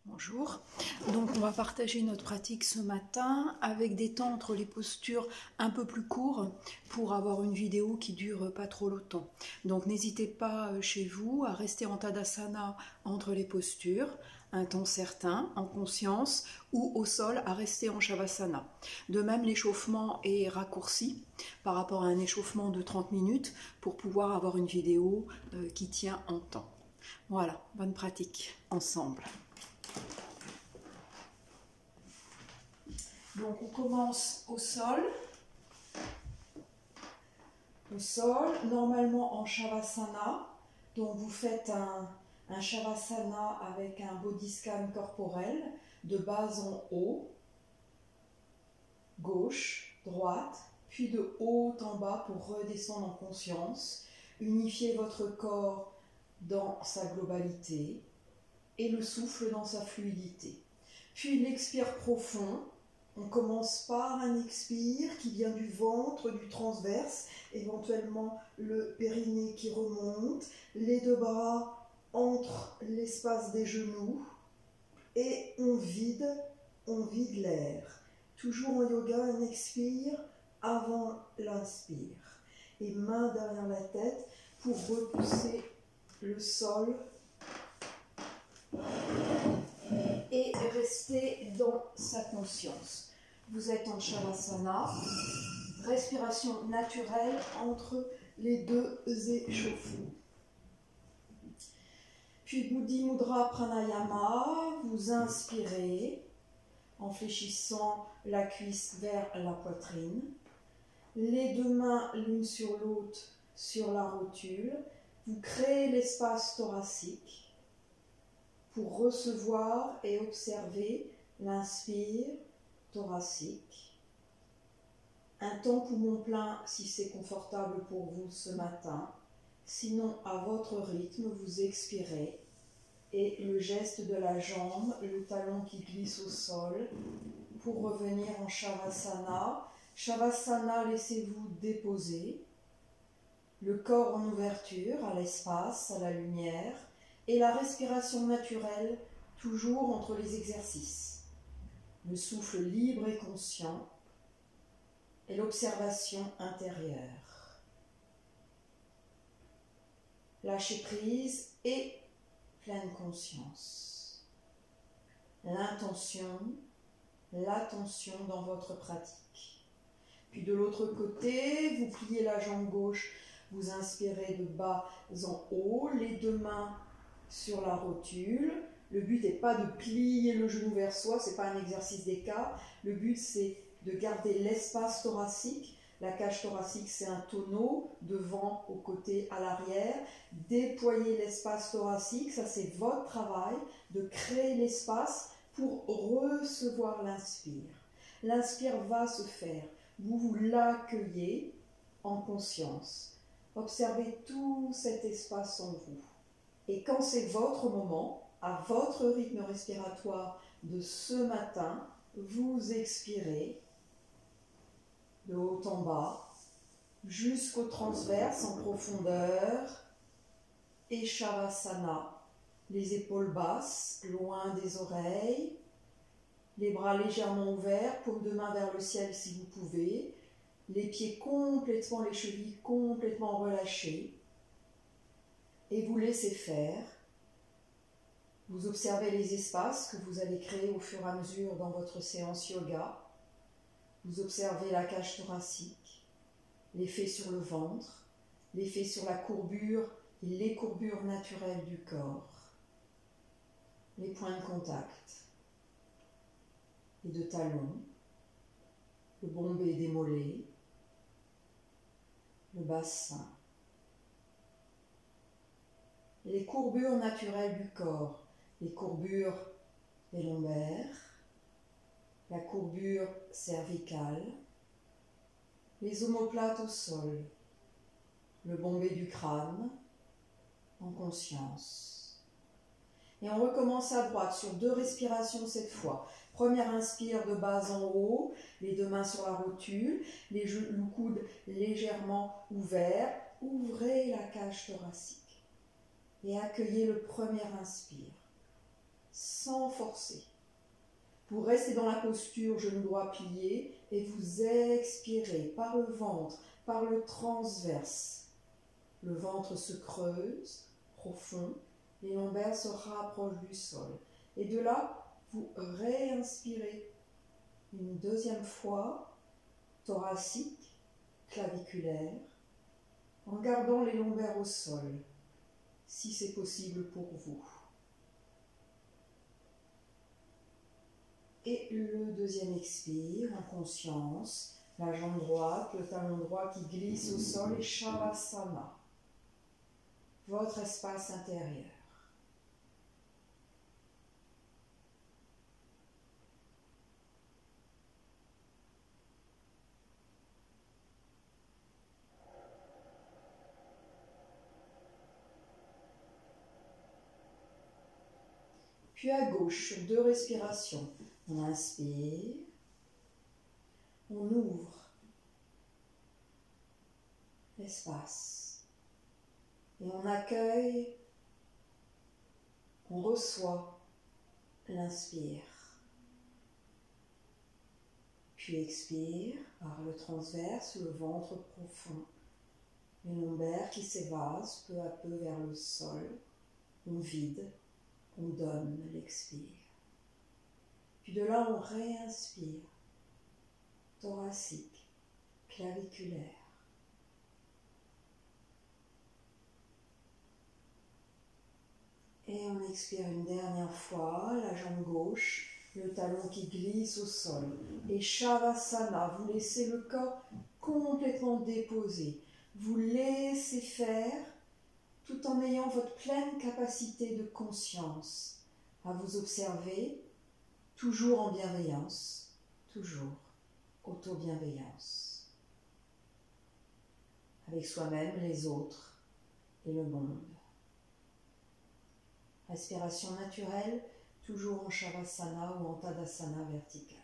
Bonjour, donc on va partager notre pratique ce matin avec des temps entre les postures un peu plus courts pour avoir une vidéo qui dure pas trop longtemps. Donc n'hésitez pas chez vous à rester en Tadasana entre les postures, un temps certain, en conscience, ou au sol à rester en Shavasana. De même, l'échauffement est raccourci par rapport à un échauffement de 30 minutes pour pouvoir avoir une vidéo qui tient en temps. Voilà, bonne pratique ensemble. Donc on commence au sol. Au sol, normalement en Shavasana. Donc vous faites un Shavasana avec un body scan corporel de bas en haut, gauche, droite, puis de haut en bas pour redescendre en conscience. Unifiez votre corps dans sa globalité et le souffle dans sa fluidité. Puis l'expire profond. On commence par un expire qui vient du ventre, du transverse, éventuellement le périnée qui remonte, les deux bras entre l'espace des genoux et on vide l'air. Toujours en yoga, un expire avant l'inspire. Et main derrière la tête pour repousser le sol et rester dans sa conscience. Vous êtes en Shavasana, respiration naturelle entre les deux échauffements. Puis Buddhi Mudra Pranayama, vous inspirez en fléchissant la cuisse vers la poitrine. Les deux mains l'une sur l'autre sur la rotule. Vous créez l'espace thoracique pour recevoir et observer l'inspire thoracique. Un temps poumon plein si c'est confortable pour vous ce matin. Sinon, à votre rythme, vous expirez. Et le geste de la jambe, le talon qui glisse au sol pour revenir en Shavasana. Shavasana, laissez-vous déposer. Le corps en ouverture à l'espace, à la lumière. Et la respiration naturelle, toujours entre les exercices. Le souffle libre et conscient et l'observation intérieure. Lâcher prise et pleine conscience. L'intention, l'attention dans votre pratique. Puis de l'autre côté, vous pliez la jambe gauche, vous inspirez de bas en haut, les deux mains sur la rotule. Le but n'est pas de plier le genou vers soi, ce n'est pas un exercice d'écart. Le but c'est de garder l'espace thoracique. La cage thoracique c'est un tonneau, devant, au côté, à l'arrière. Déployez l'espace thoracique, ça c'est votre travail, de créer l'espace pour recevoir l'inspire. L'inspire va se faire, vous l'accueillez en conscience. Observez tout cet espace en vous. Et quand c'est votre moment, à votre rythme respiratoire de ce matin, vous expirez de haut en bas, jusqu'au transverse en profondeur, et Shavasana, les épaules basses, loin des oreilles, les bras légèrement ouverts, paume de main vers le ciel si vous pouvez, les pieds complètement, les chevilles complètement relâchées, et vous laissez faire. Vous observez les espaces que vous allez créer au fur et à mesure dans votre séance yoga. Vous observez la cage thoracique, l'effet sur le ventre, l'effet sur la courbure et les courbures naturelles du corps, les points de contact et de talons, le bombé des mollets, le bassin. Les courbures naturelles du corps, les courbures des lombaires, la courbure cervicale, les omoplates au sol, le bombé du crâne en conscience. Et on recommence à droite sur 2 respirations cette fois. Première inspire de bas en haut, les deux mains sur la rotule, les coudes légèrement ouverts. Ouvrez la cage thoracique et accueillez le premier inspire. sans forcer. Vous restez dans la posture, genoux droits pliés, et vous expirez par le ventre, par le transverse. Le ventre se creuse, profond, les lombaires se rapprochent du sol. Et de là, vous réinspirez une deuxième fois, thoracique, claviculaire, en gardant les lombaires au sol, si c'est possible pour vous. Et le deuxième expire, en conscience, la jambe droite, le talon droit qui glisse au sol et Shavasana, votre espace intérieur. Puis à gauche, sur 2 respirations, on inspire, on ouvre l'espace et on accueille, on reçoit l'inspire. Puis expire par le transverse, le ventre profond, les lombaires qui s'évasent peu à peu vers le sol, on vide. On donne l'expire. Puis de là, on réinspire. Thoracique, claviculaire. Et on expire une dernière fois, la jambe gauche, le talon qui glisse au sol. Et Shavasana, vous laissez le corps complètement déposé. Vous laissez faire tout en ayant votre pleine capacité de conscience à vous observer, toujours en bienveillance, toujours auto-bienveillance, avec soi-même, les autres et le monde. Respiration naturelle, toujours en Shavasana ou en Tadasana vertical.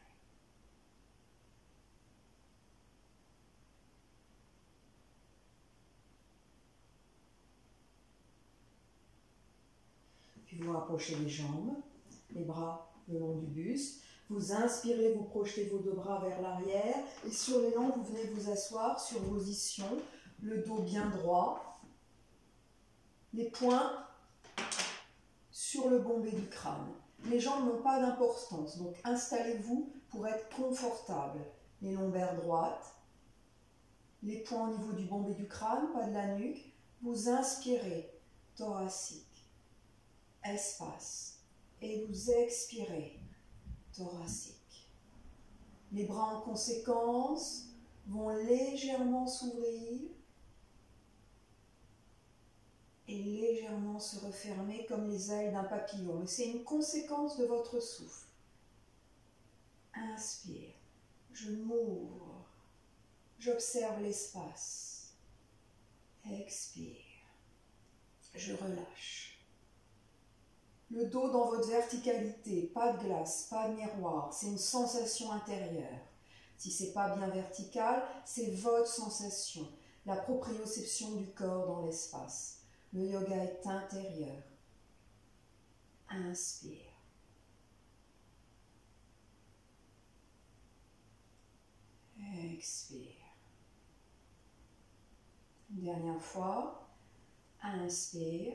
Puis vous rapprochez les jambes, les bras le long du buste. Vous inspirez, vous projetez vos 2 bras vers l'arrière. Et sur l'élan, vous venez vous asseoir sur position, le dos bien droit. Les poings sur le bombé du crâne. Les jambes n'ont pas d'importance, donc installez-vous pour être confortable. Les lombaires droites, les poings au niveau du bombé du crâne, pas de la nuque. Vous inspirez, thoracique. Espace, et vous expirez, thoracique. Les bras en conséquence vont légèrement s'ouvrir et légèrement se refermer comme les ailes d'un papillon. Mais c'est une conséquence de votre souffle. Inspire, je m'ouvre, j'observe l'espace. Expire, je relâche. Le dos dans votre verticalité, pas de glace, pas de miroir, c'est une sensation intérieure. Si c'est pas bien vertical, c'est votre sensation, la proprioception du corps dans l'espace. Le yoga est intérieur. Inspire. Expire. Une dernière fois. Inspire.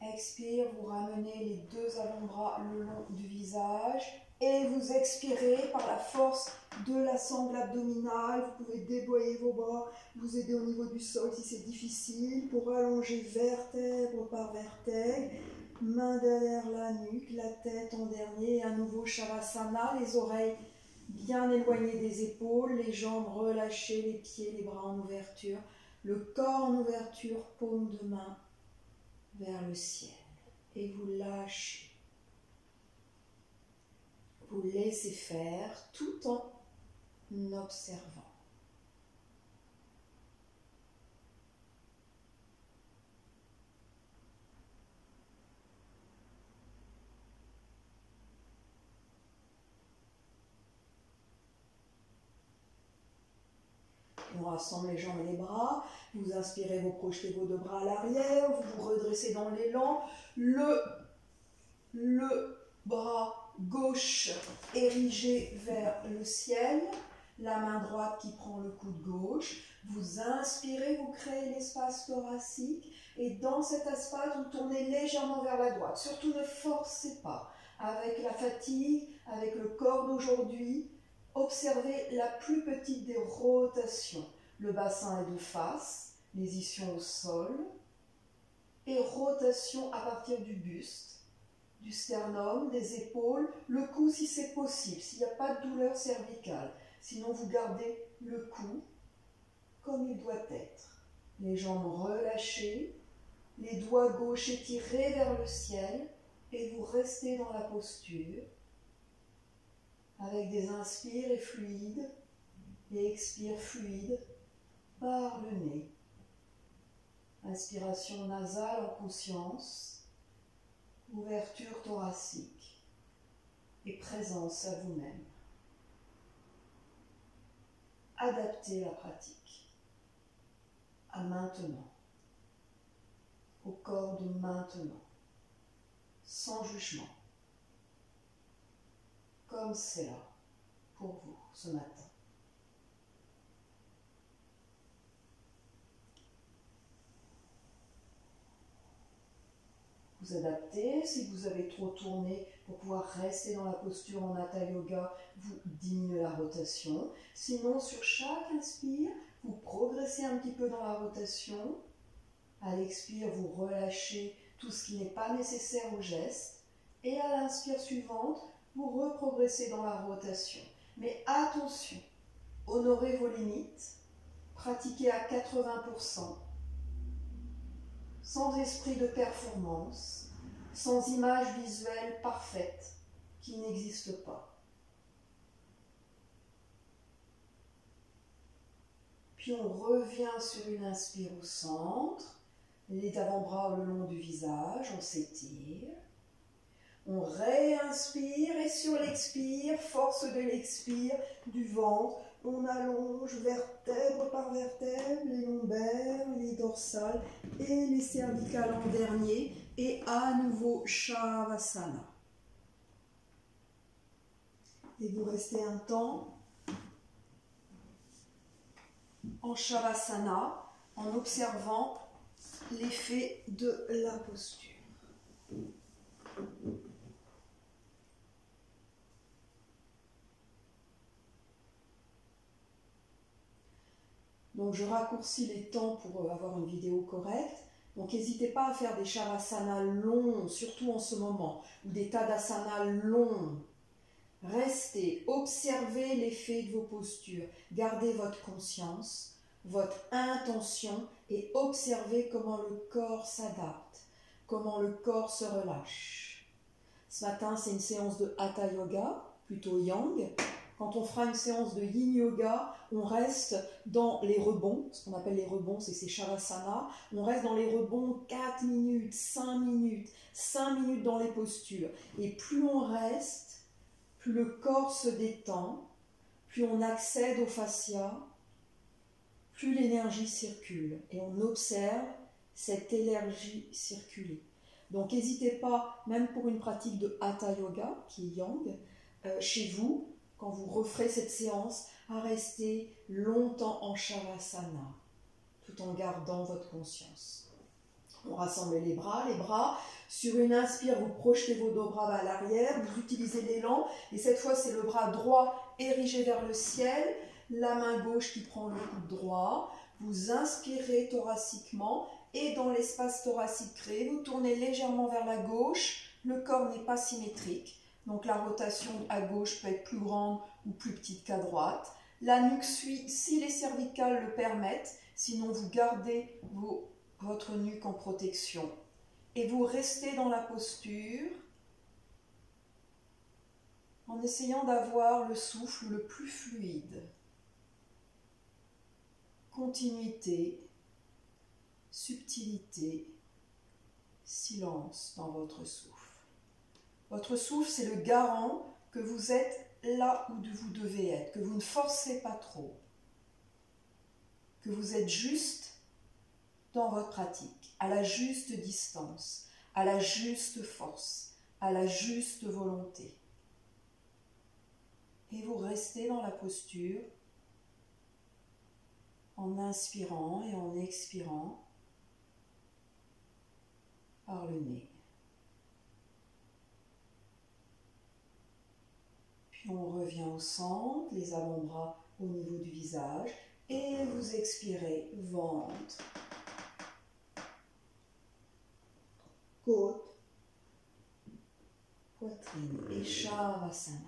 Expire, vous ramenez les 2 avant-bras le long du visage et vous expirez par la force de la sangle abdominale. Vous pouvez déployer vos bras, vous aider au niveau du sol si c'est difficile pour allonger vertèbre par vertèbre. Main derrière la nuque, la tête en dernier, à nouveau Shavasana, les oreilles bien éloignées des épaules, les jambes relâchées, les pieds, les bras en ouverture, le corps en ouverture, paume de main vers le ciel et vous lâchez. Vous laissez faire tout en observant. On rassemble les jambes et les bras. Vous inspirez, vous projetez vos 2 bras à l'arrière. Vous vous redressez dans l'élan. Le le bras gauche érigé vers le ciel, la main droite qui prend le coude gauche. Vous inspirez, vous créez l'espace thoracique et dans cet espace, vous tournez légèrement vers la droite. Surtout ne forcez pas. Avec la fatigue, avec le corps d'aujourd'hui, observez la plus petite des rotations. Le bassin est de face, les ischions au sol et rotation à partir du buste, du sternum, des épaules, le cou si c'est possible, s'il n'y a pas de douleur cervicale. Sinon, vous gardez le cou comme il doit être. Les jambes relâchées, les doigts gauches étirés vers le ciel et vous restez dans la posture avec des inspires et fluides et expires fluides par le nez. Inspiration nasale en conscience, ouverture thoracique et présence à vous-même. Adaptez la pratique à maintenant, au corps de maintenant, sans jugement, comme c'est là pour vous ce matin. Vous adaptez, si vous avez trop tourné pour pouvoir rester dans la posture en Hatha Yoga, vous diminuez la rotation. Sinon, sur chaque inspire, vous progressez un petit peu dans la rotation. À l'expire, vous relâchez tout ce qui n'est pas nécessaire au geste. Et à l'inspire suivante, vous reprogressez dans la rotation. Mais attention, honorez vos limites, pratiquez à 80%. Sans esprit de performance, sans image visuelle parfaite qui n'existe pas. Puis on revient sur une inspire au centre, les avant-bras le long du visage, on s'étire. On réinspire et sur l'expire, force de l'expire, du ventre, on allonge vertèbre par vertèbre, les lombaires, les dorsales et les cervicales en dernier. Et à nouveau, Shavasana. Et vous restez un temps en Shavasana en observant l'effet de la posture. Donc je raccourcis les temps pour avoir une vidéo correcte. Donc n'hésitez pas à faire des Shavasana longs, surtout en ce moment, ou des Tadasana longs. Restez, observez l'effet de vos postures, gardez votre conscience, votre intention et observez comment le corps s'adapte, comment le corps se relâche. Ce matin, c'est une séance de Hatha Yoga, plutôt Yang. Quand on fera une séance de Yin Yoga, on reste dans les rebonds, ce qu'on appelle les rebonds, c'est ces Shavasana. On reste dans les rebonds 4 minutes, 5 minutes, 5 minutes dans les postures. Et plus on reste, plus le corps se détend, plus on accède au fascia, plus l'énergie circule. Et on observe cette énergie circuler. Donc n'hésitez pas, même pour une pratique de Hatha Yoga, qui est Yang, chez vous, quand vous referez cette séance, à rester longtemps en Shavasana, tout en gardant votre conscience. On rassemble les bras, sur une inspire, vous projetez vos deux bras à l'arrière, vous utilisez l'élan, et cette fois c'est le bras droit érigé vers le ciel, la main gauche qui prend le coude droit, vous inspirez thoraciquement, et dans l'espace thoracique créé, vous tournez légèrement vers la gauche, le corps n'est pas symétrique, donc la rotation à gauche peut être plus grande ou plus petite qu'à droite. La nuque suit si les cervicales le permettent, sinon vous gardez votre nuque en protection. Et vous restez dans la posture en essayant d'avoir le souffle le plus fluide. Continuité, subtilité, silence dans votre souffle. Votre souffle, c'est le garant que vous êtes là où vous devez être, que vous ne forcez pas trop, que vous êtes juste dans votre pratique, à la juste distance, à la juste force, à la juste volonté. Et vous restez dans la posture en inspirant et en expirant par le nez. Puis on revient au centre, les avant-bras au niveau du visage et vous expirez ventre, côte, poitrine et Shavasana.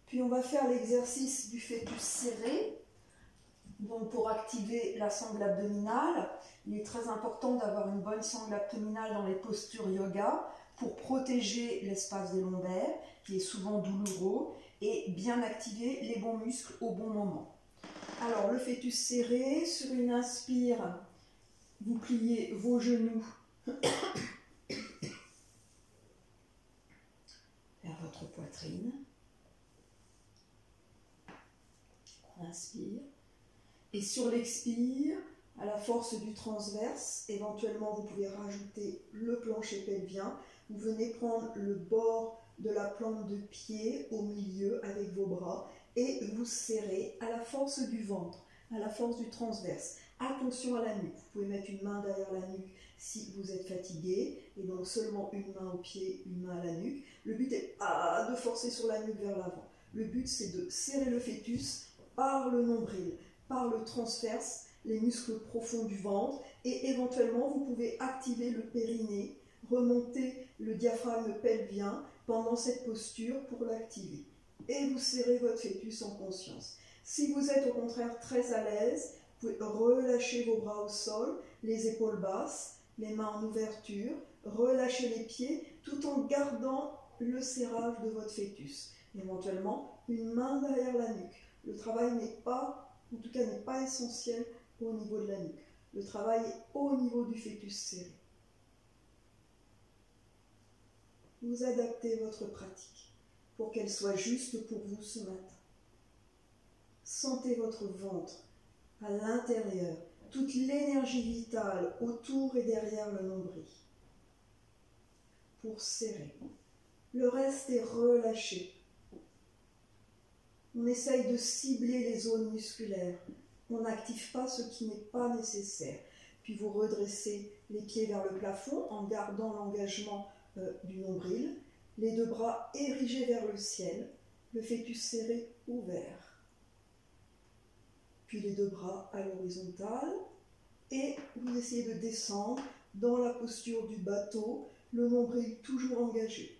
Puis on va faire l'exercice du fœtus serré. Donc pour activer la sangle abdominale, il est très important d'avoir une bonne sangle abdominale dans les postures yoga pour protéger l'espace des lombaires, qui est souvent douloureux, et bien activer les bons muscles au bon moment. Alors le fœtus serré, sur une inspire, vous pliez vos genoux vers votre poitrine. Inspire. Et sur l'expire, à la force du transverse, éventuellement vous pouvez rajouter le plancher pelvien. Vous venez prendre le bord de la plante de pied au milieu avec vos bras et vous serrez à la force du ventre, à la force du transverse. Attention à la nuque. Vous pouvez mettre une main derrière la nuque si vous êtes fatigué et donc seulement une main au pied, une main à la nuque. Le but est pas de forcer sur la nuque vers l'avant. Le but c'est de serrer le fœtus par le nombril, par le transverse, les muscles profonds du ventre et éventuellement vous pouvez activer le périnée, remonter le diaphragme pelvien pendant cette posture pour l'activer. Et vous serrez votre fœtus en conscience. Si vous êtes au contraire très à l'aise, vous pouvez relâcher vos bras au sol, les épaules basses, les mains en ouverture, relâcher les pieds tout en gardant le serrage de votre fœtus. Éventuellement, une main derrière la nuque. Le travail n'est pas, en tout cas n'est pas essentiel au niveau de la nuque. Le travail est au niveau du fœtus serré. Vous adaptez votre pratique pour qu'elle soit juste pour vous ce matin. Sentez votre ventre à l'intérieur, toute l'énergie vitale autour et derrière le nombril. Pour serrer. Le reste est relâché. On essaye de cibler les zones musculaires. On n'active pas ce qui n'est pas nécessaire. Puis vous redressez les pieds vers le plafond en gardant l'engagement du nombril. Les deux bras érigés vers le ciel. Le fœtus serré ouvert. Puis les deux bras à l'horizontale. Et vous essayez de descendre dans la posture du bateau. Le nombril toujours engagé.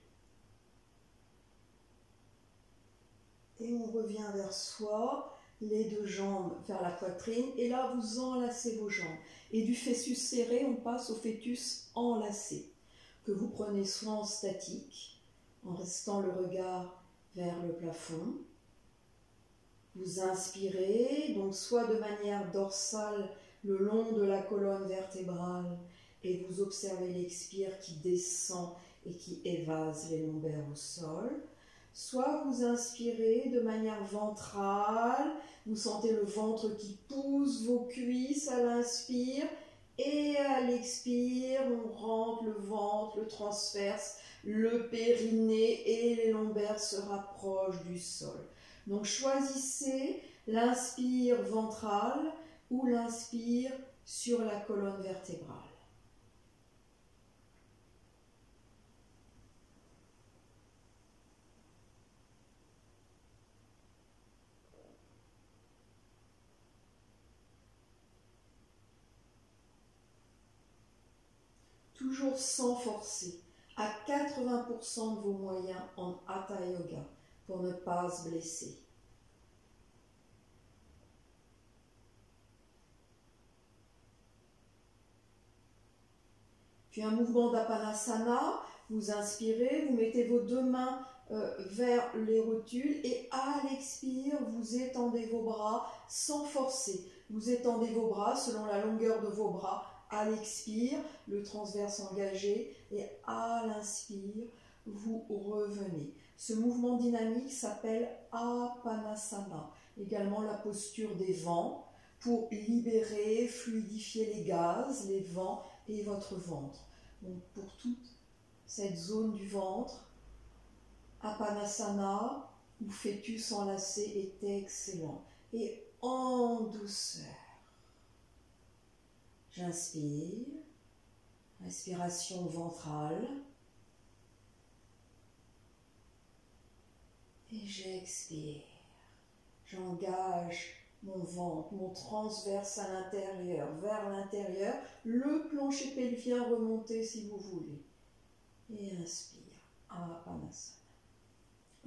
Et on revient vers soi, les deux jambes vers la poitrine, et là vous enlacez vos jambes. Et du fœtus serré, on passe au fœtus enlacé, que vous prenez soit en statique, en restant le regard vers le plafond. Vous inspirez, donc soit de manière dorsale, le long de la colonne vertébrale, et vous observez l'expire qui descend et qui évase les lombaires au sol. Soit vous inspirez de manière ventrale, vous sentez le ventre qui pousse vos cuisses à l'inspire et à l'expire, on rentre le ventre, le transverse, le périnée et les lombaires se rapprochent du sol. Donc choisissez l'inspire ventrale ou l'inspire sur la colonne vertébrale. Toujours sans forcer, à 80% de vos moyens en Hatha Yoga pour ne pas se blesser. Puis un mouvement d'Apanasana, Vous inspirez, vous mettez vos deux mains vers les rotules et à l'expire, vous étendez vos bras sans forcer. Vous étendez vos bras selon la longueur de vos bras. À l'expire, le transverse engagé et à l'inspire, vous revenez. Ce mouvement dynamique s'appelle Apanasana, également la posture des vents pour libérer, fluidifier les gaz, les vents et votre ventre. Donc pour toute cette zone du ventre, Apanasana ou fœtus enlacé est excellent. Et en douceur, j'inspire, respiration ventrale, et j'expire. J'engage mon ventre, mon transverse à l'intérieur, vers l'intérieur, le plancher pelvien remonté si vous voulez. Et inspire, Apanasana.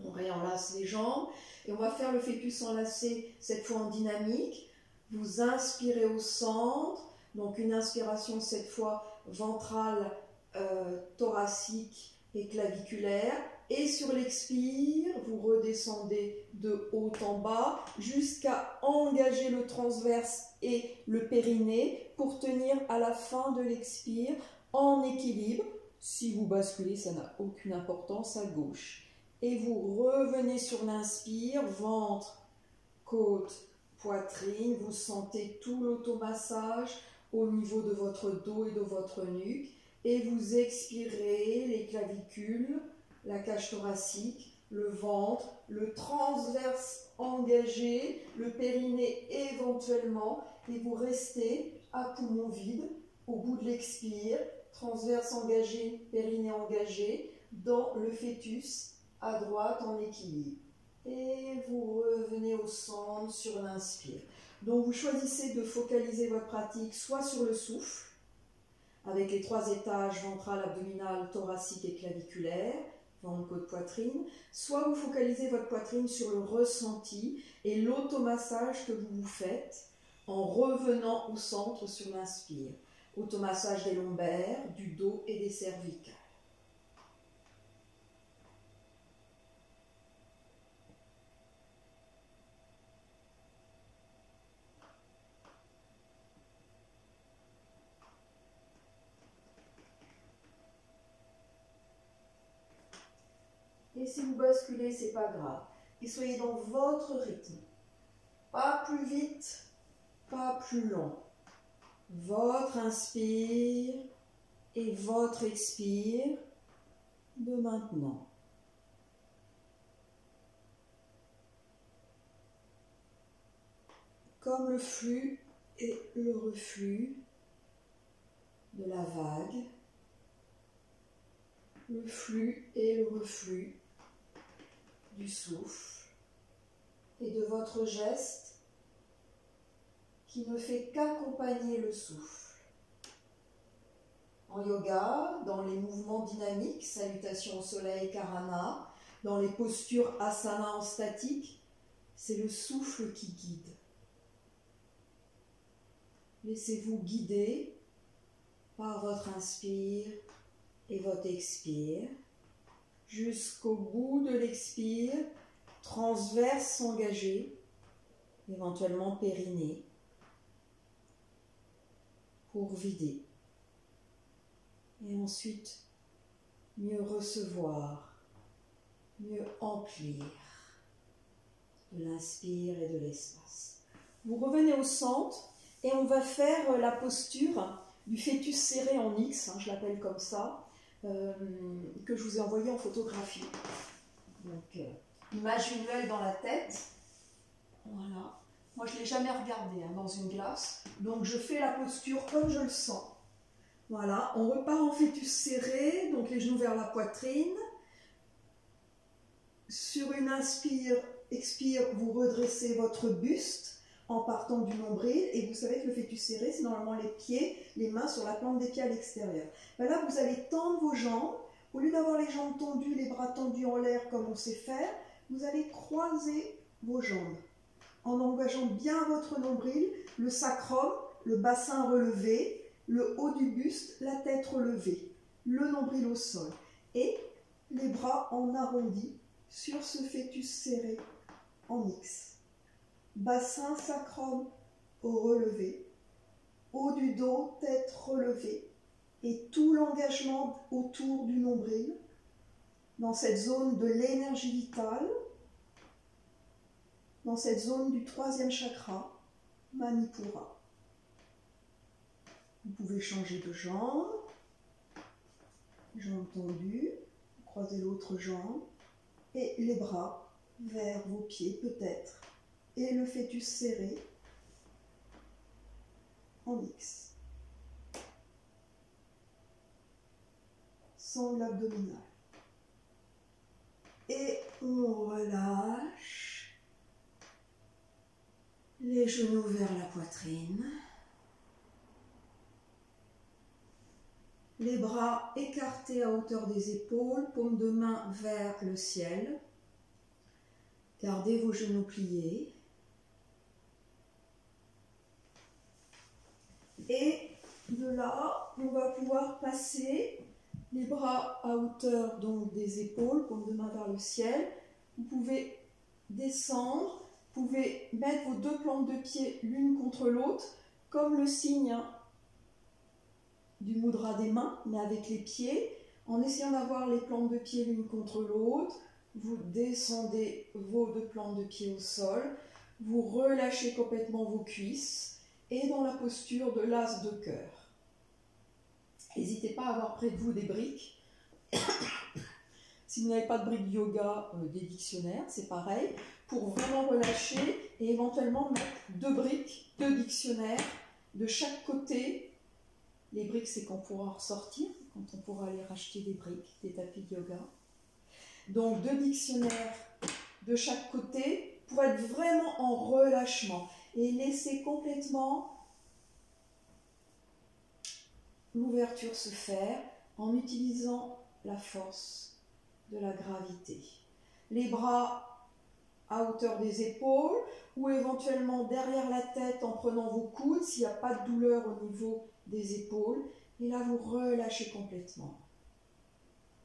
On réenlace les jambes et on va faire le fœtus enlacé, cette fois en dynamique. Vous inspirez au centre, donc une inspiration cette fois ventrale, thoracique et claviculaire. Et sur l'expire, vous redescendez de haut en bas jusqu'à engager le transverse et le périnée pour tenir à la fin de l'expire en équilibre. Si vous basculez, ça n'a aucune importance, à gauche. Et vous revenez sur l'inspire, ventre, côte, poitrine. Vous sentez tout l'automassage au niveau de votre dos et de votre nuque. Et vous expirez les clavicules, la cage thoracique, le ventre, le transverse engagé, le périnée éventuellement, et vous restez à poumon vide au bout de l'expire, transverse engagé, périnée engagé, dans le fœtus à droite en équilibre. Et vous revenez au centre sur l'inspire. Donc vous choisissez de focaliser votre pratique soit sur le souffle, avec les 3 étages ventral, abdominal, thoracique et claviculaire, ventre, côte, poitrine, soit vous focalisez votre poitrine sur le ressenti et l'automassage que vous vous faites en revenant au centre sur l'inspire. Automassage des lombaires, du dos et des cervicales. Et si vous basculez, c'est pas grave. Et soyez dans votre rythme. Pas plus vite, pas plus long. Votre inspire et votre expire de maintenant. Comme le flux et le reflux de la vague, le flux et le reflux du souffle et de votre geste qui ne fait qu'accompagner le souffle. En yoga, dans les mouvements dynamiques, salutation au soleil, karana, dans les postures asana en statique, c'est le souffle qui guide. Laissez-vous guider par votre inspire et votre expire, jusqu'au bout de l'expire, transverse engagé, éventuellement périnée, pour vider. Et ensuite, mieux recevoir, mieux emplir de l'inspire et de l'espace. Vous revenez au centre et on va faire la posture du fœtus serré en X, je l'appelle comme ça, que je vous ai envoyé en photographie. Donc, image visuelle dans la tête. Voilà. Moi, je ne l'ai jamais regardé dans une glace. Donc, je fais la posture comme je le sens. Voilà. On repart en fœtus serré, donc les genoux vers la poitrine. Sur une inspire, expire, vous redressez votre buste en partant du nombril, et vous savez que le fœtus serré, c'est normalement les pieds, les mains sur la plante des pieds à l'extérieur. Ben là, vous allez tendre vos jambes. Au lieu d'avoir les jambes tendues, les bras tendus en l'air comme on sait faire, vous allez croiser vos jambes en engageant bien votre nombril, le sacrum, le bassin relevé, le haut du buste, la tête relevée, le nombril au sol. Et les bras en arrondi sur ce fœtus serré en X. Bassin sacrum au relevé, haut du dos, tête relevée, et tout l'engagement autour du nombril, dans cette zone de l'énergie vitale, dans cette zone du 3e chakra, Manipura. Vous pouvez changer de jambe, jambe tendue, croisez l'autre jambe, et les bras vers vos pieds peut-être, et le fœtus serré en X. Sangle abdominale. Et on relâche les genoux vers la poitrine. Les bras écartés à hauteur des épaules, paume de main vers le ciel. Gardez vos genoux pliés. Et de là, on va pouvoir passer les bras à hauteur donc des épaules, paume de main vers le ciel. Vous pouvez descendre, vous pouvez mettre vos deux plantes de pied l'une contre l'autre, comme le signe du mudra des mains, mais avec les pieds, en essayant d'avoir les plantes de pied l'une contre l'autre. Vous descendez vos deux plantes de pied au sol, vous relâchez complètement vos cuisses, et dans la posture de l'as de cœur. N'hésitez pas à avoir près de vous des briques. Si vous n'avez pas de briques yoga, des dictionnaires, c'est pareil, pour vraiment relâcher et éventuellement mettre 2 briques, 2 dictionnaires de chaque côté. Les briques, c'est qu'on pourra ressortir, quand on pourra aller racheter des briques, des tapis de yoga. Donc 2 dictionnaires de chaque côté pour être vraiment en relâchement et laisser complètement l'ouverture se faire en utilisant la force de la gravité. Les bras à hauteur des épaules ou éventuellement derrière la tête en prenant vos coudes s'il n'y a pas de douleur au niveau des épaules. Et là, vous relâchez complètement.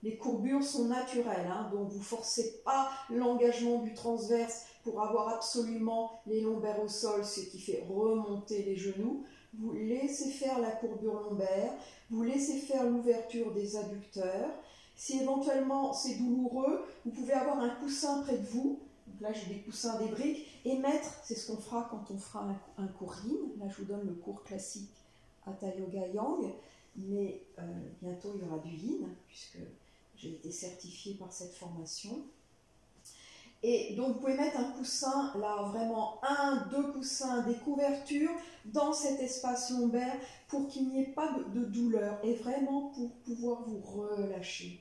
Les courbures sont naturelles, hein, donc vous ne forcez pas l'engagement du transverse pour avoir absolument les lombaires au sol, ce qui fait remonter les genoux. Vous laissez faire la courbure lombaire, vous laissez faire l'ouverture des adducteurs. Si éventuellement c'est douloureux, vous pouvez avoir un coussin près de vous. Donc là, j'ai des coussins, des briques, et mettre, c'est ce qu'on fera quand on fera un cours Yin. Là, je vous donne le cours classique Hatha Yoga Yang, mais bientôt il y aura du Yin, puisque j'ai été certifiée par cette formation. Et donc, vous pouvez mettre un coussin, là, vraiment 1, 2 coussins, des couvertures dans cet espace lombaire pour qu'il n'y ait pas de douleur et vraiment pour pouvoir vous relâcher.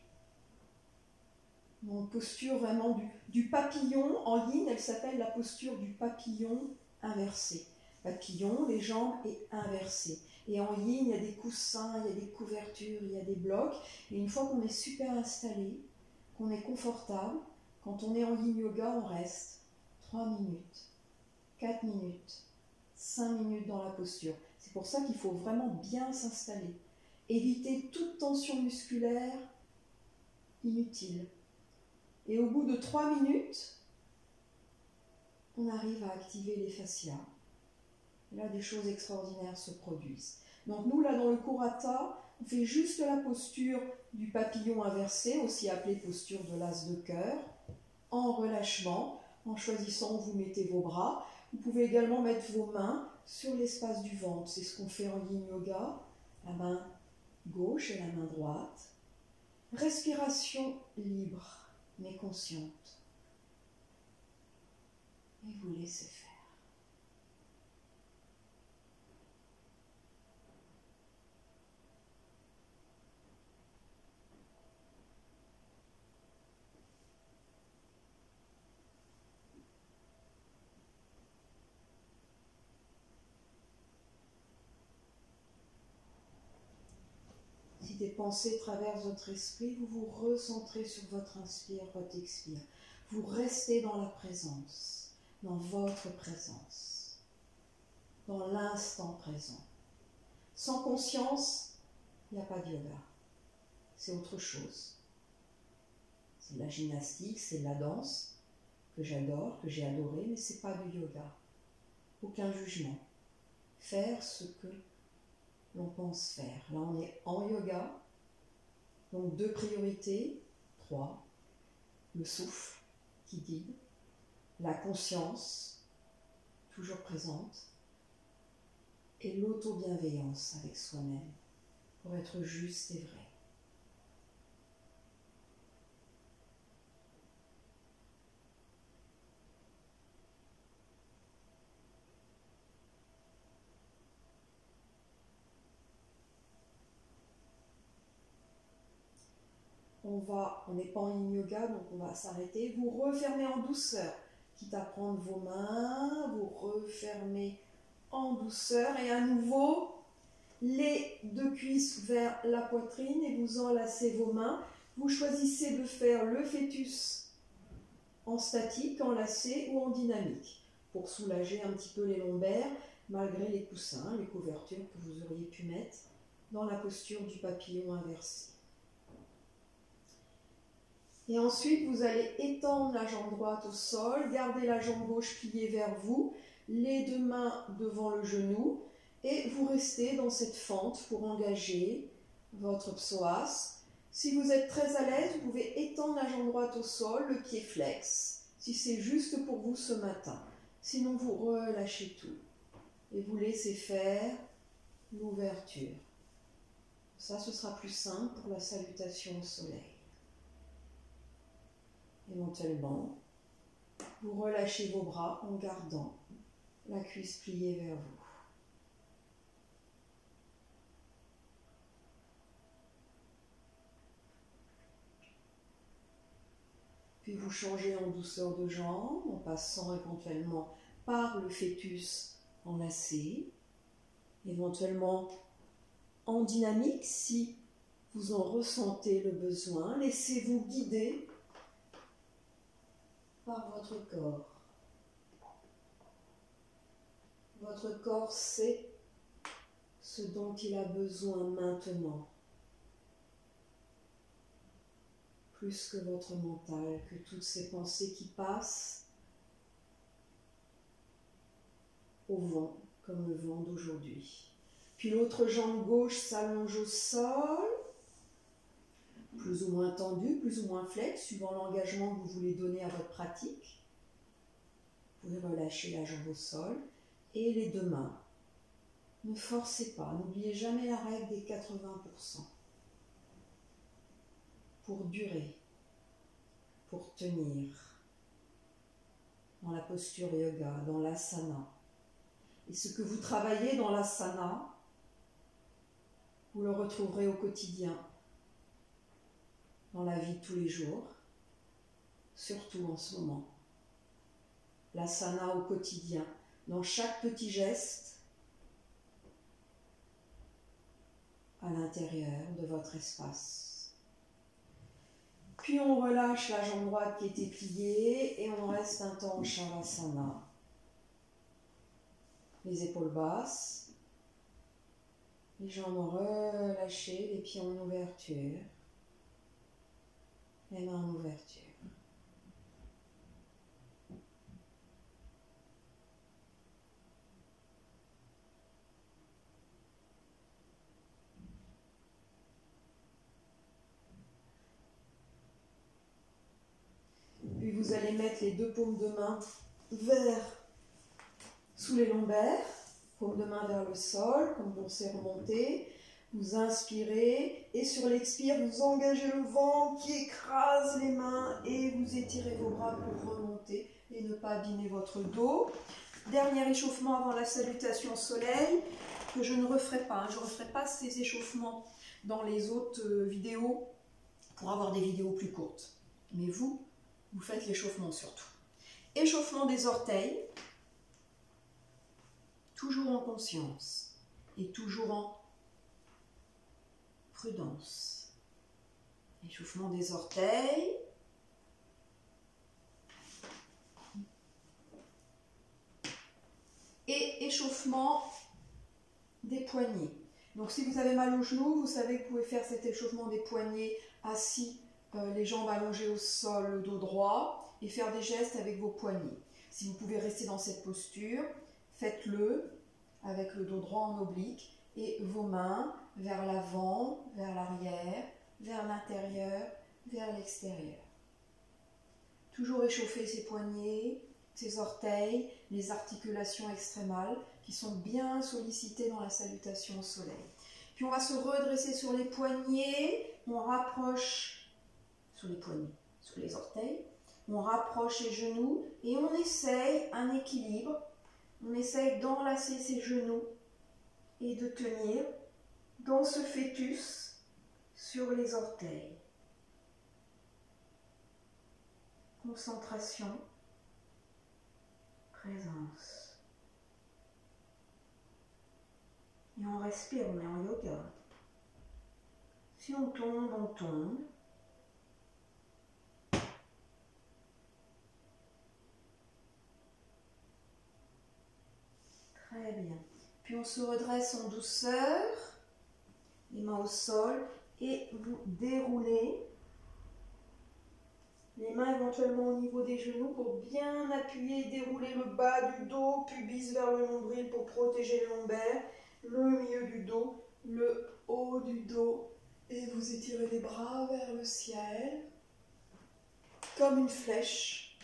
Donc, posture vraiment du papillon. En Yin, elle s'appelle la posture du papillon inversé. Papillon, les jambes et inversées. Et en Yin, il y a des coussins, il y a des couvertures, il y a des blocs. Et une fois qu'on est super installé, qu'on est confortable, quand on est en Yin Yoga, on reste 3 minutes, 4 minutes, 5 minutes dans la posture. C'est pour ça qu'il faut vraiment bien s'installer. Éviter toute tension musculaire inutile. Et au bout de 3 minutes, on arrive à activer les fascias. Et là, des choses extraordinaires se produisent. Donc nous, là, dans le cours Hatha, on fait juste la posture du papillon inversé, aussi appelée posture de l'as de cœur, en relâchement, en choisissant où vous mettez vos bras. Vous pouvez également mettre vos mains sur l'espace du ventre. C'est ce qu'on fait en Yin Yoga, la main gauche et la main droite. Respiration libre, mais consciente. Et vous laissez faire. Si des pensées traversent votre esprit, vous vous recentrez sur votre inspire, votre expire. Vous restez dans la présence, dans votre présence, dans l'instant présent. Sans conscience, il n'y a pas de yoga. C'est autre chose. C'est de la gymnastique, c'est de la danse que j'adore, que j'ai adoré, mais ce n'est pas du yoga. Aucun jugement. Faire ce que l'on pense faire. Là, on est en yoga. Donc 2 priorités, 3. Le souffle qui guide, la conscience, toujours présente, et l'auto-bienveillance avec soi-même, pour être juste et vrai. On n'est pas en yoga, donc on va s'arrêter. Vous refermez en douceur, quitte à prendre vos mains, vous refermez en douceur et à nouveau les 2 cuisses vers la poitrine et vous enlacez vos mains. Vous choisissez de faire le fœtus en statique, enlacé ou en dynamique pour soulager un petit peu les lombaires malgré les coussins, les couvertures que vous auriez pu mettre dans la posture du papillon inversé. Et ensuite, vous allez étendre la jambe droite au sol, garder la jambe gauche pliée vers vous, les 2 mains devant le genou, et vous restez dans cette fente pour engager votre psoas. Si vous êtes très à l'aise, vous pouvez étendre la jambe droite au sol, le pied flex, si c'est juste pour vous ce matin. Sinon, vous relâchez tout et vous laissez faire l'ouverture. Ça, ce sera plus simple pour la salutation au soleil. Éventuellement, vous relâchez vos bras en gardant la cuisse pliée vers vous. Puis vous changez en douceur de jambe, en passant éventuellement par le fœtus enlacé, éventuellement en dynamique si vous en ressentez le besoin. Laissez-vous guider par votre corps. Votre corps sait ce dont il a besoin maintenant. Plus que votre mental, que toutes ces pensées qui passent au vent, comme le vent d'aujourd'hui. Puis l'autre jambe gauche s'allonge au sol, plus ou moins tendue, plus ou moins flex, suivant l'engagement que vous voulez donner à votre pratique. Vous pouvez relâcher la jambe au sol et les 2 mains. Ne forcez pas, n'oubliez jamais la règle des 80%. Pour durer, pour tenir dans la posture yoga, dans l'asana. Et ce que vous travaillez dans l'asana, vous le retrouverez au quotidien, dans la vie de tous les jours, surtout en ce moment. L'asana au quotidien, dans chaque petit geste, à l'intérieur de votre espace. Puis on relâche la jambe droite qui était pliée et on reste un temps en Shavasana. Les épaules basses, les jambes relâchées, les pieds en ouverture, les mains en ouverture. Puis vous allez mettre les 2 paumes de main sous les lombaires, paume de main vers le sol, comme on s'est remonté. Vous inspirez et sur l'expire, vous engagez le ventre qui écrase les mains et vous étirez vos bras pour remonter et ne pas abîmer votre dos. Dernier échauffement avant la salutation au soleil, que je ne referai pas. Je ne referai pas ces échauffements dans les autres vidéos pour avoir des vidéos plus courtes. Mais vous faites l'échauffement surtout. Échauffement des orteils, toujours en conscience et toujours en prudence. Échauffement des orteils. Et échauffement des poignets. Donc si vous avez mal aux genoux, vous savez que vous pouvez faire cet échauffement des poignets assis les jambes allongées au sol, le dos droit, et faire des gestes avec vos poignets. Si vous pouvez rester dans cette posture, faites-le avec le dos droit en oblique et vos mains vers l'avant, vers l'arrière, vers l'intérieur, vers l'extérieur. Toujours échauffer ses poignets, ses orteils, les articulations extrémales qui sont bien sollicitées dans la salutation au soleil. Puis on va se redresser sur les poignets, on rapproche sur les poignets, sur les orteils, on rapproche les genoux et on essaye un équilibre. On essaye d'enlacer ses genoux et de tenir dans ce fœtus sur les orteils. Concentration, présence. Et on respire, on est en yoga. Si on tombe, on tombe. Très bien. Puis on se redresse en douceur, les mains au sol, et vous déroulez les mains éventuellement au niveau des genoux pour bien appuyer et dérouler le bas du dos, pubis vers le nombril pour protéger le lombaire, le milieu du dos, le haut du dos, et vous étirez les bras vers le ciel, comme une flèche.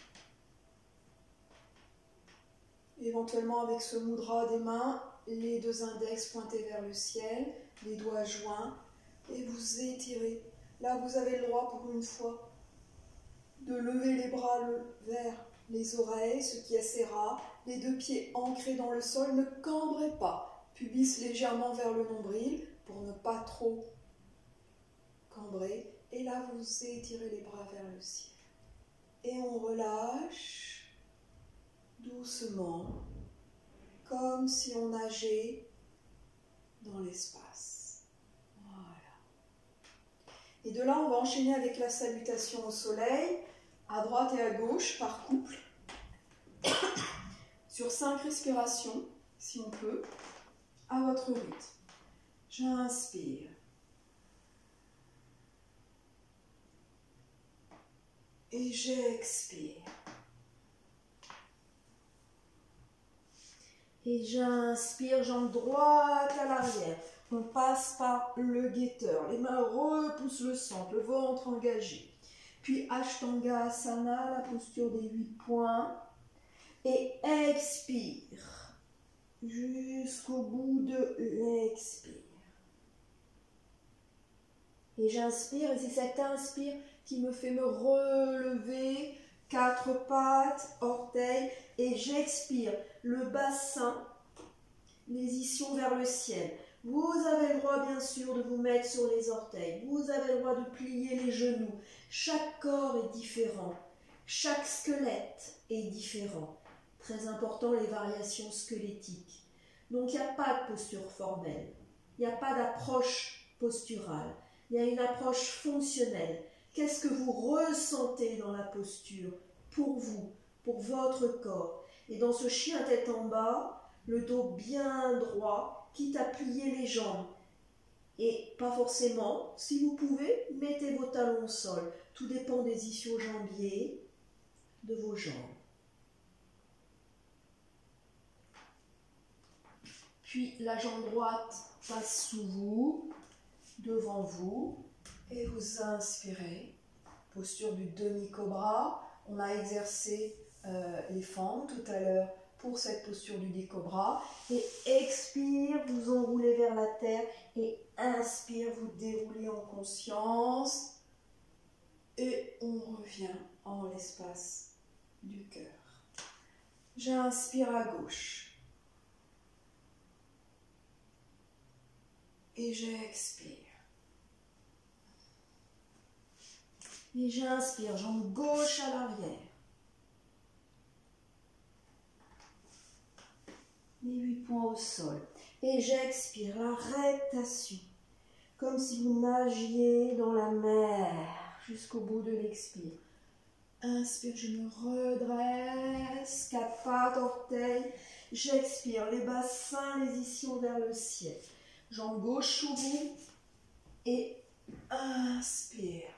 Éventuellement avec ce mudra des mains, les deux index pointés vers le ciel, les doigts joints, et vous étirez. Là, vous avez le droit pour une fois de lever les bras vers les oreilles, ce qui est assez rare. Les deux pieds ancrés dans le sol, ne cambrez pas. Pubis légèrement vers le nombril pour ne pas trop cambrer. Et là, vous étirez les bras vers le ciel. Et on relâche doucement, comme si on nageait dans l'espace. Voilà. Et de là, on va enchaîner avec la salutation au soleil, à droite et à gauche, par couple, sur 5 respirations, si on peut, à votre rythme. J'inspire. Et j'expire. Et j'inspire, jambe droite à l'arrière. On passe par le guetteur. Les mains repoussent le centre, le ventre engagé. Puis Ashtangasana, la posture des 8 points. Et expire. Jusqu'au bout de l'expire. Et j'inspire, et c'est cet inspire qui me fait me relever. 4 pattes, orteils. Et j'expire. Le bassin, les ischions vers le ciel. Vous avez le droit, bien sûr, de vous mettre sur les orteils. Vous avez le droit de plier les genoux. Chaque corps est différent. Chaque squelette est différent. Très important, les variations squelettiques. Donc, il n'y a pas de posture formelle. Il n'y a pas d'approche posturale. Il y a une approche fonctionnelle. Qu'est-ce que vous ressentez dans la posture pour vous, pour votre corps? Et dans ce chien tête en bas, le dos bien droit, quitte à plier les jambes. Et pas forcément, si vous pouvez, mettez vos talons au sol. Tout dépend des ischio-jambiers de vos jambes. Puis la jambe droite passe sous vous, devant vous, et vous inspirez. Posture du demi-cobra. On a exercé les fentes tout à l'heure pour cette posture du décobra. Et expire, vous enroulez vers la terre. Et inspire, vous déroulez en conscience. Et on revient en l'espace du cœur. J'inspire à gauche. Et j'expire. Et j'inspire, jambe gauche à l'arrière. Les 8 points au sol. Et j'expire, la rectation. Comme si vous nagiez dans la mer jusqu'au bout de l'expire. Inspire, je me redresse. 4 pattes, orteils. J'expire, les bassins, les ischions vers le ciel. Jambe gauche sous vous. Et inspire.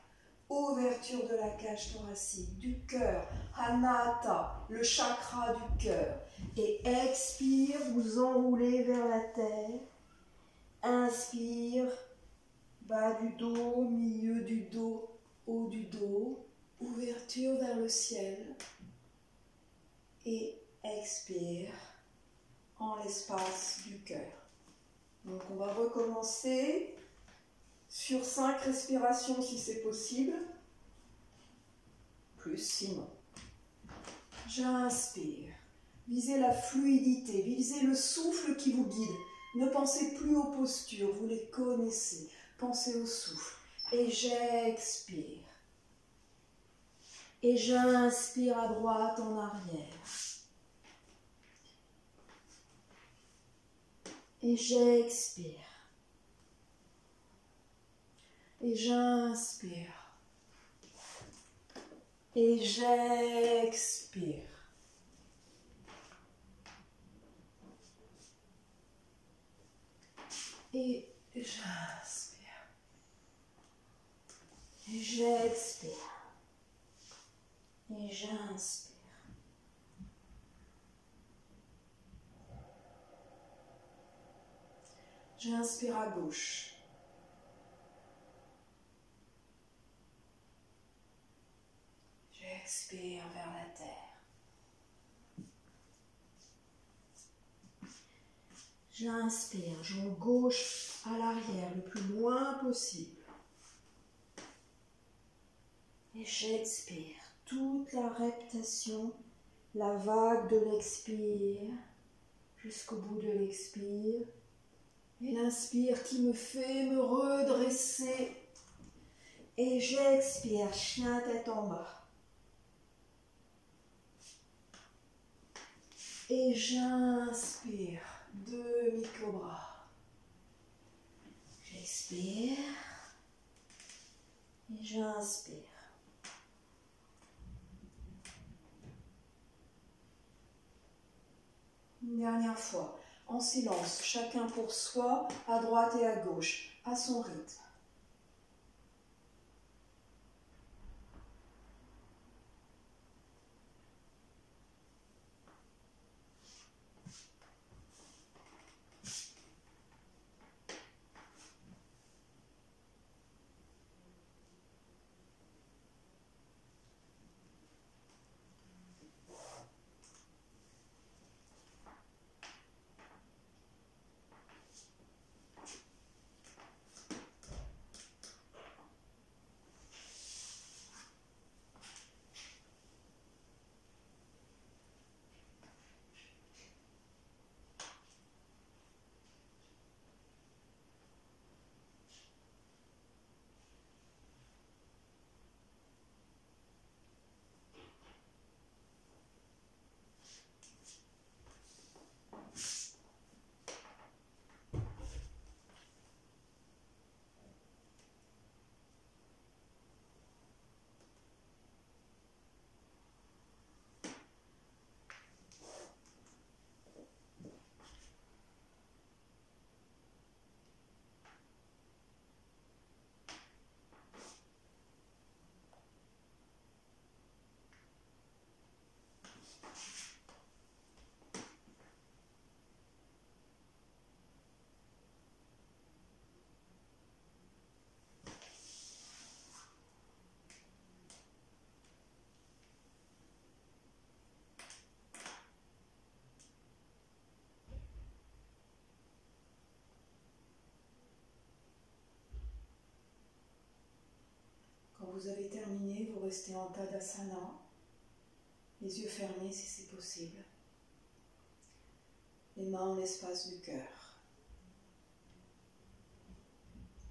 ouverture de la cage thoracique, du cœur, Anahata, le chakra du cœur. Et expire, vous enroulez vers la terre. Inspire, bas du dos, milieu du dos, haut du dos, ouverture vers le ciel. Et expire en l'espace du cœur. Donc on va recommencer sur 5 respirations si c'est possible, plus sinon. J'inspire. Visez la fluidité, visez le souffle qui vous guide. Ne pensez plus aux postures, vous les connaissez. Pensez au souffle. Et j'expire. Et j'inspire à droite, en arrière. Et j'expire. Et j'inspire. Et j'expire. Et j'inspire. Et j'expire. Et j'inspire. J'inspire à gauche. J'expire vers la terre. J'inspire, jambe gauche à l'arrière, le plus loin possible. Et j'expire, toute la reptation, la vague de l'expire, jusqu'au bout de l'expire. Et l'inspire qui me fait me redresser. Et j'expire, chien tête en bas. Et j'inspire, demi-cobra. J'expire. Et j'inspire. Une dernière fois, en silence, chacun pour soi, à droite et à gauche, à son rythme. Quand vous avez terminé, vous restez en Tadasana, les yeux fermés si c'est possible, les mains en l'espace du cœur.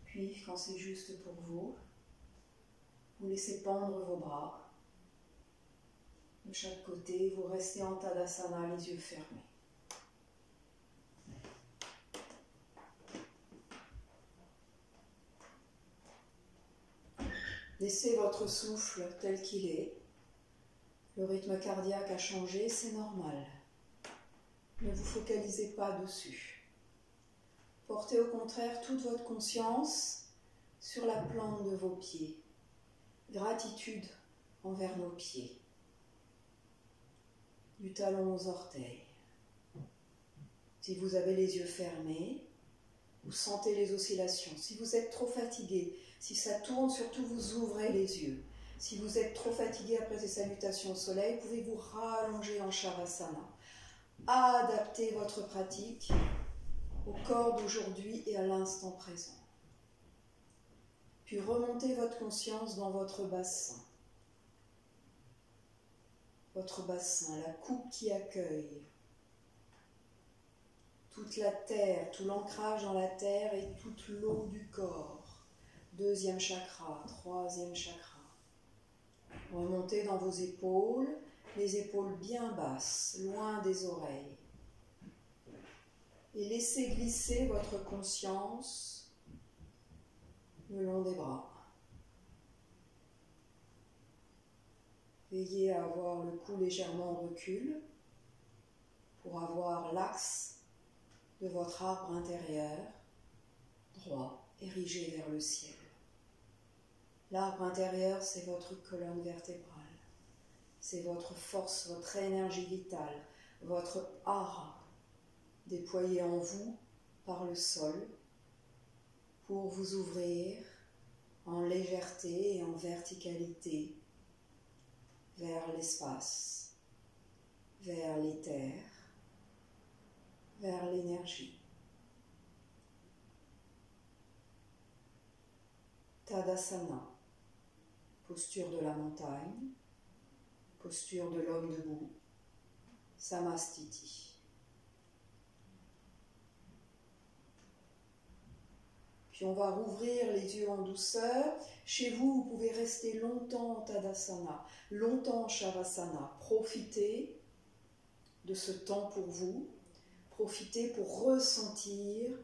Puis, quand c'est juste pour vous, vous laissez pendre vos bras. De chaque côté, vous restez en Tadasana, les yeux fermés. Laissez votre souffle tel qu'il est. Le rythme cardiaque a changé, c'est normal. Ne vous focalisez pas dessus. Portez au contraire toute votre conscience sur la plante de vos pieds. Gratitude envers nos pieds, du talon aux orteils. Si vous avez les yeux fermés, vous sentez les oscillations. Si vous êtes trop fatigué, si ça tourne, surtout vous ouvrez les yeux. Si vous êtes trop fatigué après ces salutations au soleil, pouvez vous rallonger en Shavasana. Adaptez votre pratique au corps d'aujourd'hui et à l'instant présent. Puis remontez votre conscience dans votre bassin. Votre bassin, la coupe qui accueille. Toute la terre, tout l'ancrage dans la terre et toute l'eau du corps. Deuxième chakra, troisième chakra. Remontez dans vos épaules, les épaules bien basses, loin des oreilles. Et laissez glisser votre conscience le long des bras. Veillez à avoir le cou légèrement en recul pour avoir l'axe de votre arbre intérieur, droit, érigé vers le ciel. L'arbre intérieur, c'est votre colonne vertébrale. C'est votre force, votre énergie vitale, votre hara, déployée en vous par le sol pour vous ouvrir en légèreté et en verticalité vers l'espace, vers l'éther, vers l'énergie. Tadasana, posture de la montagne, posture de l'homme debout, Samastiti. Puis on va rouvrir les yeux en douceur. Chez vous, vous pouvez rester longtemps en Tadasana, longtemps en Shavasana. Profitez de ce temps pour vous. Profitez pour ressentir,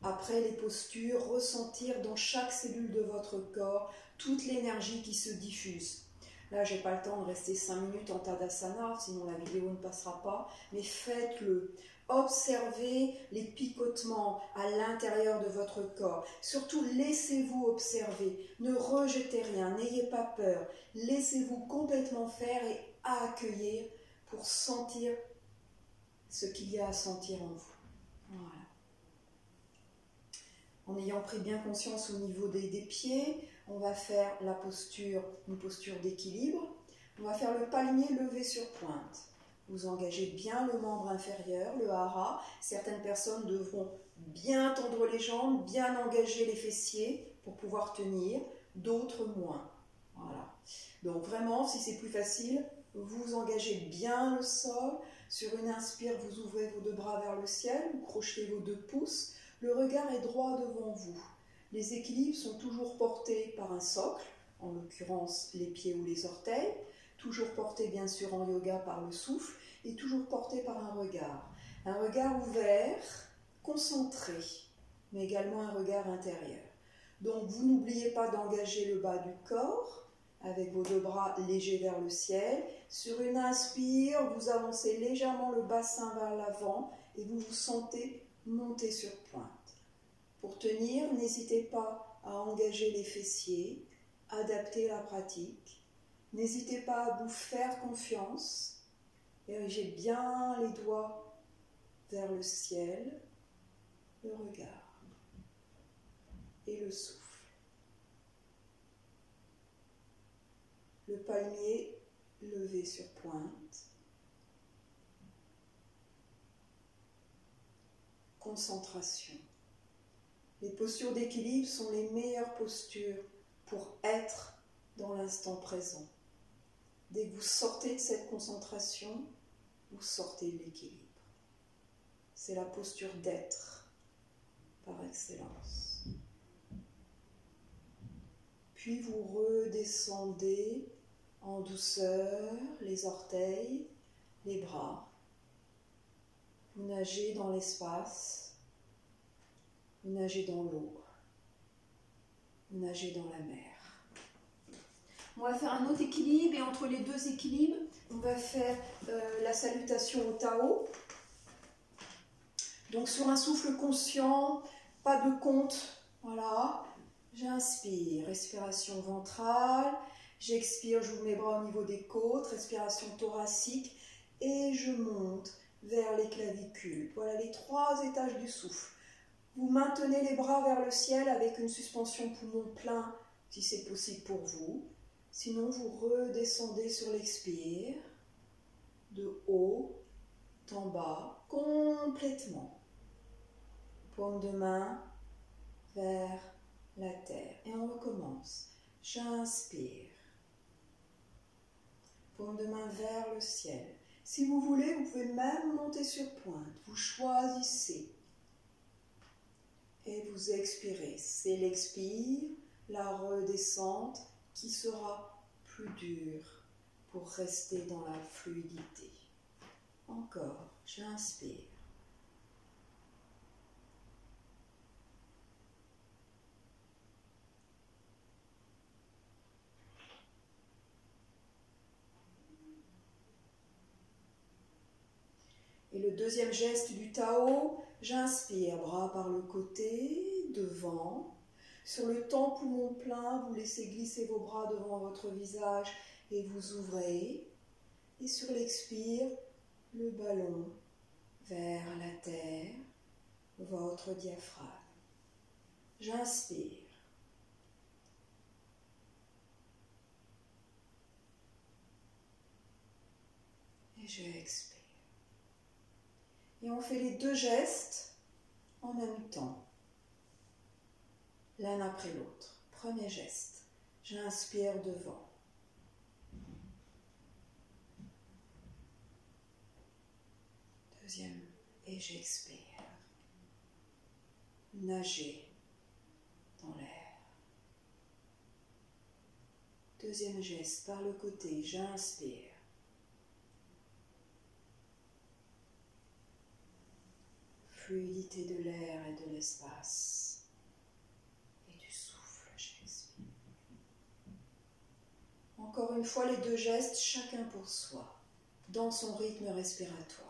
après les postures, ressentir dans chaque cellule de votre corps toute l'énergie qui se diffuse. Là, je n'ai pas le temps de rester 5 minutes en Tadasana, sinon la vidéo ne passera pas, mais faites-le. Observez les picotements à l'intérieur de votre corps. Surtout, laissez-vous observer. Ne rejetez rien, n'ayez pas peur. Laissez-vous complètement faire et accueillir pour sentir ce qu'il y a à sentir en vous. Voilà. En ayant pris bien conscience au niveau des pieds, on va faire la posture, une posture d'équilibre. On va faire le palmier levé sur pointe. Vous engagez bien le membre inférieur, le hara. Certaines personnes devront bien tendre les jambes, bien engager les fessiers pour pouvoir tenir, d'autres moins. Voilà. Donc vraiment, si c'est plus facile, vous engagez bien le sol. Sur une inspire, vous ouvrez vos 2 bras vers le ciel, vous crochetez vos 2 pouces. Le regard est droit devant vous. Les équilibres sont toujours portés par un socle, en l'occurrence les pieds ou les orteils, toujours portés bien sûr en yoga par le souffle, et toujours portés par un regard ouvert, concentré, mais également un regard intérieur. Donc vous n'oubliez pas d'engager le bas du corps, avec vos 2 bras légers vers le ciel. Sur une inspire, vous avancez légèrement le bassin vers l'avant et vous vous sentez monter sur pointe. Pour tenir, n'hésitez pas à engager les fessiers, adapter la pratique. N'hésitez pas à vous faire confiance. Érigez bien les doigts vers le ciel, le regard et le souffle. Le palmier levé sur pointe. Concentration. Les postures d'équilibre sont les meilleures postures pour être dans l'instant présent. Dès que vous sortez de cette concentration, vous sortez de l'équilibre. C'est la posture d'être par excellence. Puis vous redescendez en douceur les orteils, les bras. Vous nagez dans l'espace, vous nagez dans l'eau, vous nagez dans la mer. On va faire un autre équilibre et entre les 2 équilibres, on va faire la salutation au Tao. Donc sur un souffle conscient, pas de compte, voilà. J'inspire, respiration ventrale, J'expire, j'ouvre mes bras au niveau des côtes, respiration thoracique, et je monte vers les clavicules. Voilà les 3 étages du souffle. Vous maintenez les bras vers le ciel avec une suspension poumon plein, si c'est possible pour vous. Sinon, vous redescendez sur l'expire, de haut en bas, complètement. Paume de main vers la terre. Et on recommence. J'inspire. Paume de main vers le ciel. Si vous voulez, vous pouvez même monter sur pointe. Vous choisissez. Et vous expirez. C'est l'expire, la redescente qui sera plus dure pour rester dans la fluidité. Encore, j'inspire. Et le deuxième geste du Tao, j'inspire, bras par le côté, devant. Sur le temps poumon plein, vous laissez glisser vos bras devant votre visage et vous ouvrez. Et sur l'expire, le ballon vers la terre, votre diaphragme. J'inspire. Et j'expire. Et on fait les 2 gestes en même temps, l'un après l'autre. Premier geste, j'inspire devant. Deuxième, et j'expire. Nager dans l'air. Deuxième geste, par le côté, j'inspire. Fluidité de l'air et de l'espace et du souffle, j'expire. Encore une fois, les 2 gestes, chacun pour soi, dans son rythme respiratoire.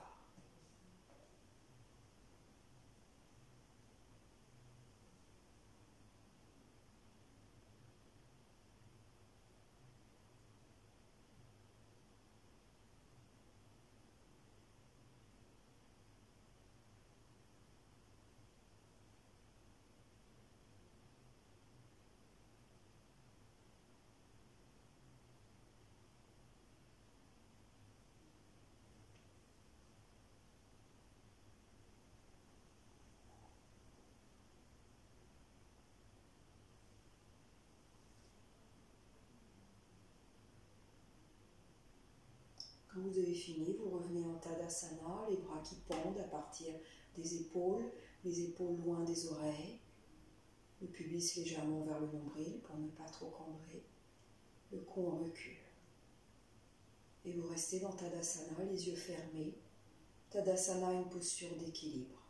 Quand vous avez fini, vous revenez en Tadasana, les bras qui pendent à partir des épaules, les épaules loin des oreilles, le pubis légèrement vers le nombril pour ne pas trop cambrer, le cou en recul. Et vous restez dans Tadasana, les yeux fermés. Tadasana, une posture d'équilibre.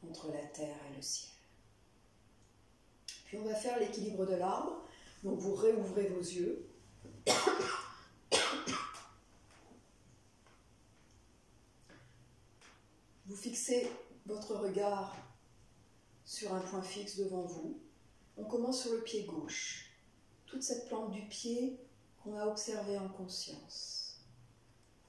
Entre la terre et le ciel. Puis on va faire l'équilibre de l'arbre. Donc vous réouvrez vos yeux. Vous fixez votre regard sur un point fixe devant vous. On commence sur le pied gauche. Toute cette plante du pied qu'on a observée en conscience.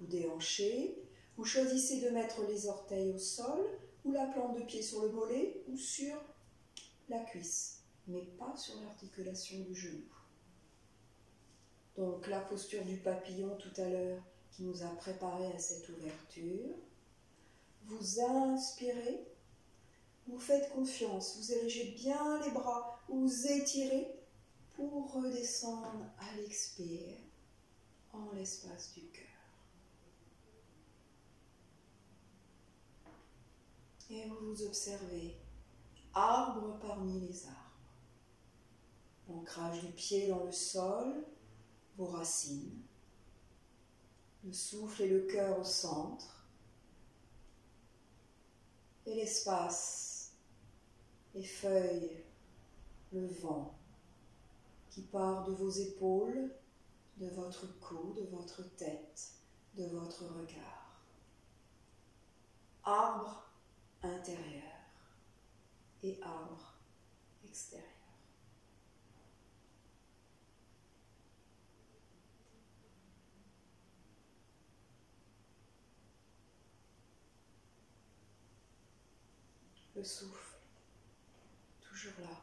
Vous déhanchez. Vous choisissez de mettre les orteils au sol ou la plante de pied sur le mollet ou sur la cuisse, mais pas sur l'articulation du genou. Donc la posture du papillon tout à l'heure qui nous a préparé à cette ouverture. Vous inspirez, vous faites confiance, vous érigez bien les bras, vous étirez pour redescendre à l'expire en l'espace du cœur. Et vous vous observez, arbre parmi les arbres. L'ancrage du pied dans le sol, vos racines, le souffle et le cœur au centre, et l'espace, les feuilles, le vent qui part de vos épaules, de votre cou, de votre tête, de votre regard. Arbre intérieur et arbre extérieur. Le souffle, toujours là.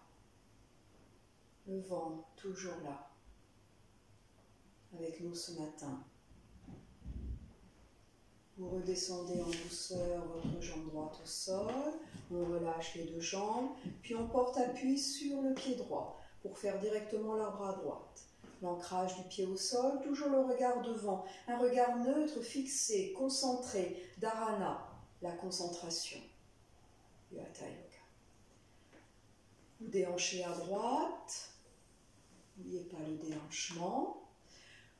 Le vent, toujours là. Avec nous ce matin. Vous redescendez en douceur votre jambe droite au sol. On relâche les deux jambes. Puis on porte appui sur le pied droit pour faire directement l'arbre à droite. L'ancrage du pied au sol, toujours le regard devant. Un regard neutre, fixé, concentré. Dharana, la concentration. Hatha Yoga. Vous déhanchez à droite. N'oubliez pas le déhanchement.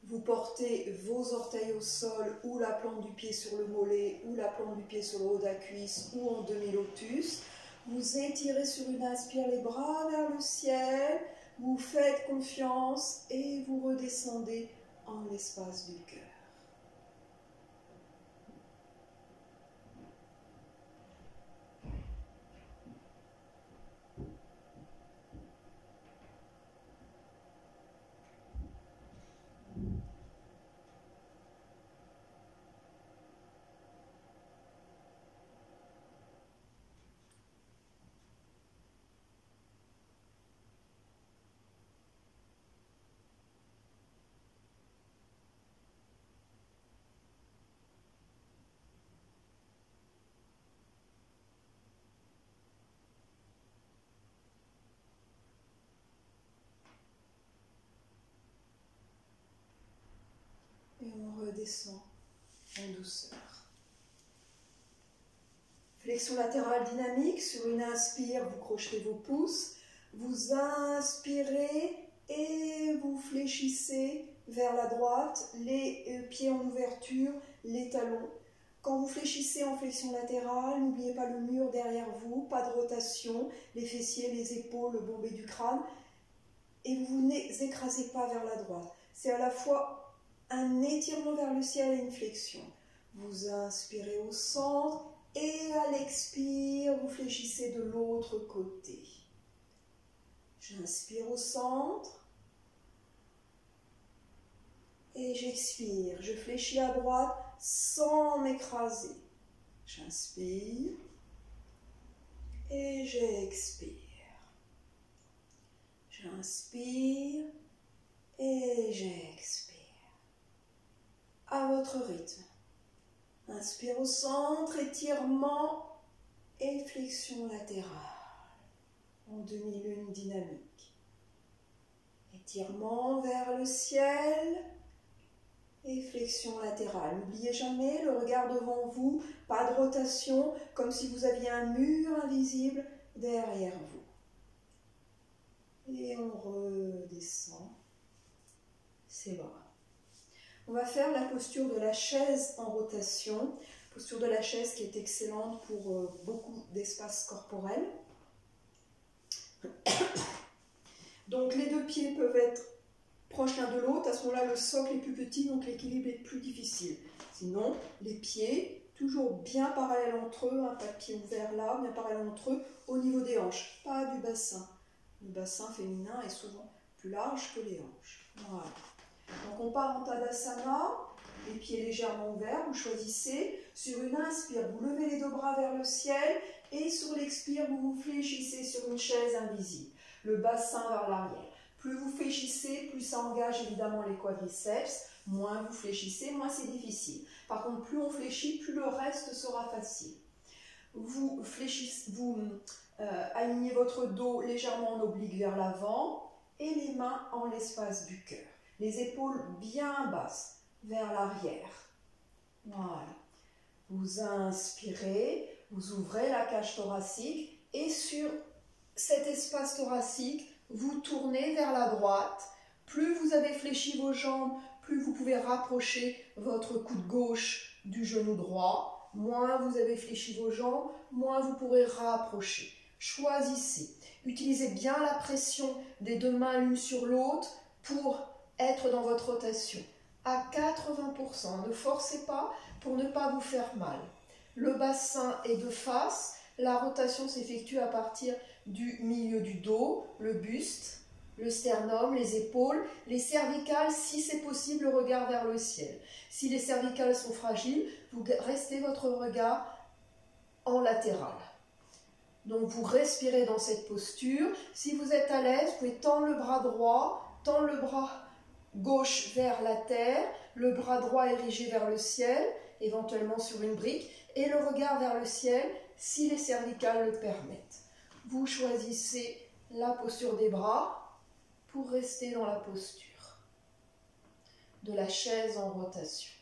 Vous portez vos orteils au sol ou la plante du pied sur le mollet ou la plante du pied sur le haut de la cuisse ou en demi-lotus. Vous étirez sur une inspire les bras vers le ciel. Vous faites confiance et vous redescendez en l'espace du cœur. Et on redescend en douceur. Flexion latérale dynamique. Sur une inspire, vous crochetez vos pouces. Vous inspirez et vous fléchissez vers la droite, les pieds en ouverture, les talons. Quand vous fléchissez en flexion latérale, n'oubliez pas le mur derrière vous, pas de rotation, les fessiers, les épaules, le bombé du crâne. Et vous n'écrasez pas vers la droite. C'est à la fois un étirement vers le ciel et une flexion. Vous inspirez au centre et à l'expire, vous fléchissez de l'autre côté. J'inspire au centre et j'expire. Je fléchis à droite sans m'écraser. J'inspire et j'expire. J'inspire et j'expire. À votre rythme. Inspire au centre, étirement et flexion latérale. En demi-lune dynamique. Étirement vers le ciel et flexion latérale. N'oubliez jamais le regard devant vous, pas de rotation, comme si vous aviez un mur invisible derrière vous. Et on redescend ses bras. On va faire la posture de la chaise en rotation, posture de la chaise qui est excellente pour beaucoup d'espace corporel. Donc les deux pieds peuvent être proches l'un de l'autre, à ce moment-là le socle est plus petit, donc l'équilibre est plus difficile. Sinon, les pieds, toujours bien parallèles entre eux, un pas de pied ouvert là, bien parallèles entre eux, au niveau des hanches, pas du bassin. Le bassin féminin est souvent plus large que les hanches. Voilà. Donc on part en Tadasana, les pieds légèrement ouverts, vous choisissez. Sur une inspire, vous levez les deux bras vers le ciel et sur l'expire, vous vous fléchissez sur une chaise invisible. Le bassin vers l'arrière. Plus vous fléchissez, plus ça engage évidemment les quadriceps. Moins vous fléchissez, moins c'est difficile. Par contre, plus on fléchit, plus le reste sera facile. Vous fléchissez, alignez votre dos légèrement en oblique vers l'avant et les mains en l'espace du cœur. Les épaules bien basses vers l'arrière. Voilà. Vous inspirez, vous ouvrez la cage thoracique et sur cet espace thoracique, vous tournez vers la droite. Plus vous avez fléchi vos jambes, plus vous pouvez rapprocher votre coude gauche du genou droit. Moins vous avez fléchi vos jambes, moins vous pourrez rapprocher. Choisissez. Utilisez bien la pression des deux mains l'une sur l'autre pour être dans votre rotation. À 80%, ne forcez pas pour ne pas vous faire mal. Le bassin est de face, la rotation s'effectue à partir du milieu du dos, le buste, le sternum, les épaules, les cervicales, si c'est possible, le regard vers le ciel. Si les cervicales sont fragiles, vous restez votre regard en latéral. Donc vous respirez dans cette posture. Si vous êtes à l'aise, vous pouvez tendre le bras droit, tendre le bras gauche vers la terre, le bras droit érigé vers le ciel, éventuellement sur une brique, et le regard vers le ciel si les cervicales le permettent. Vous choisissez la posture des bras pour rester dans la posture de la chaise en rotation.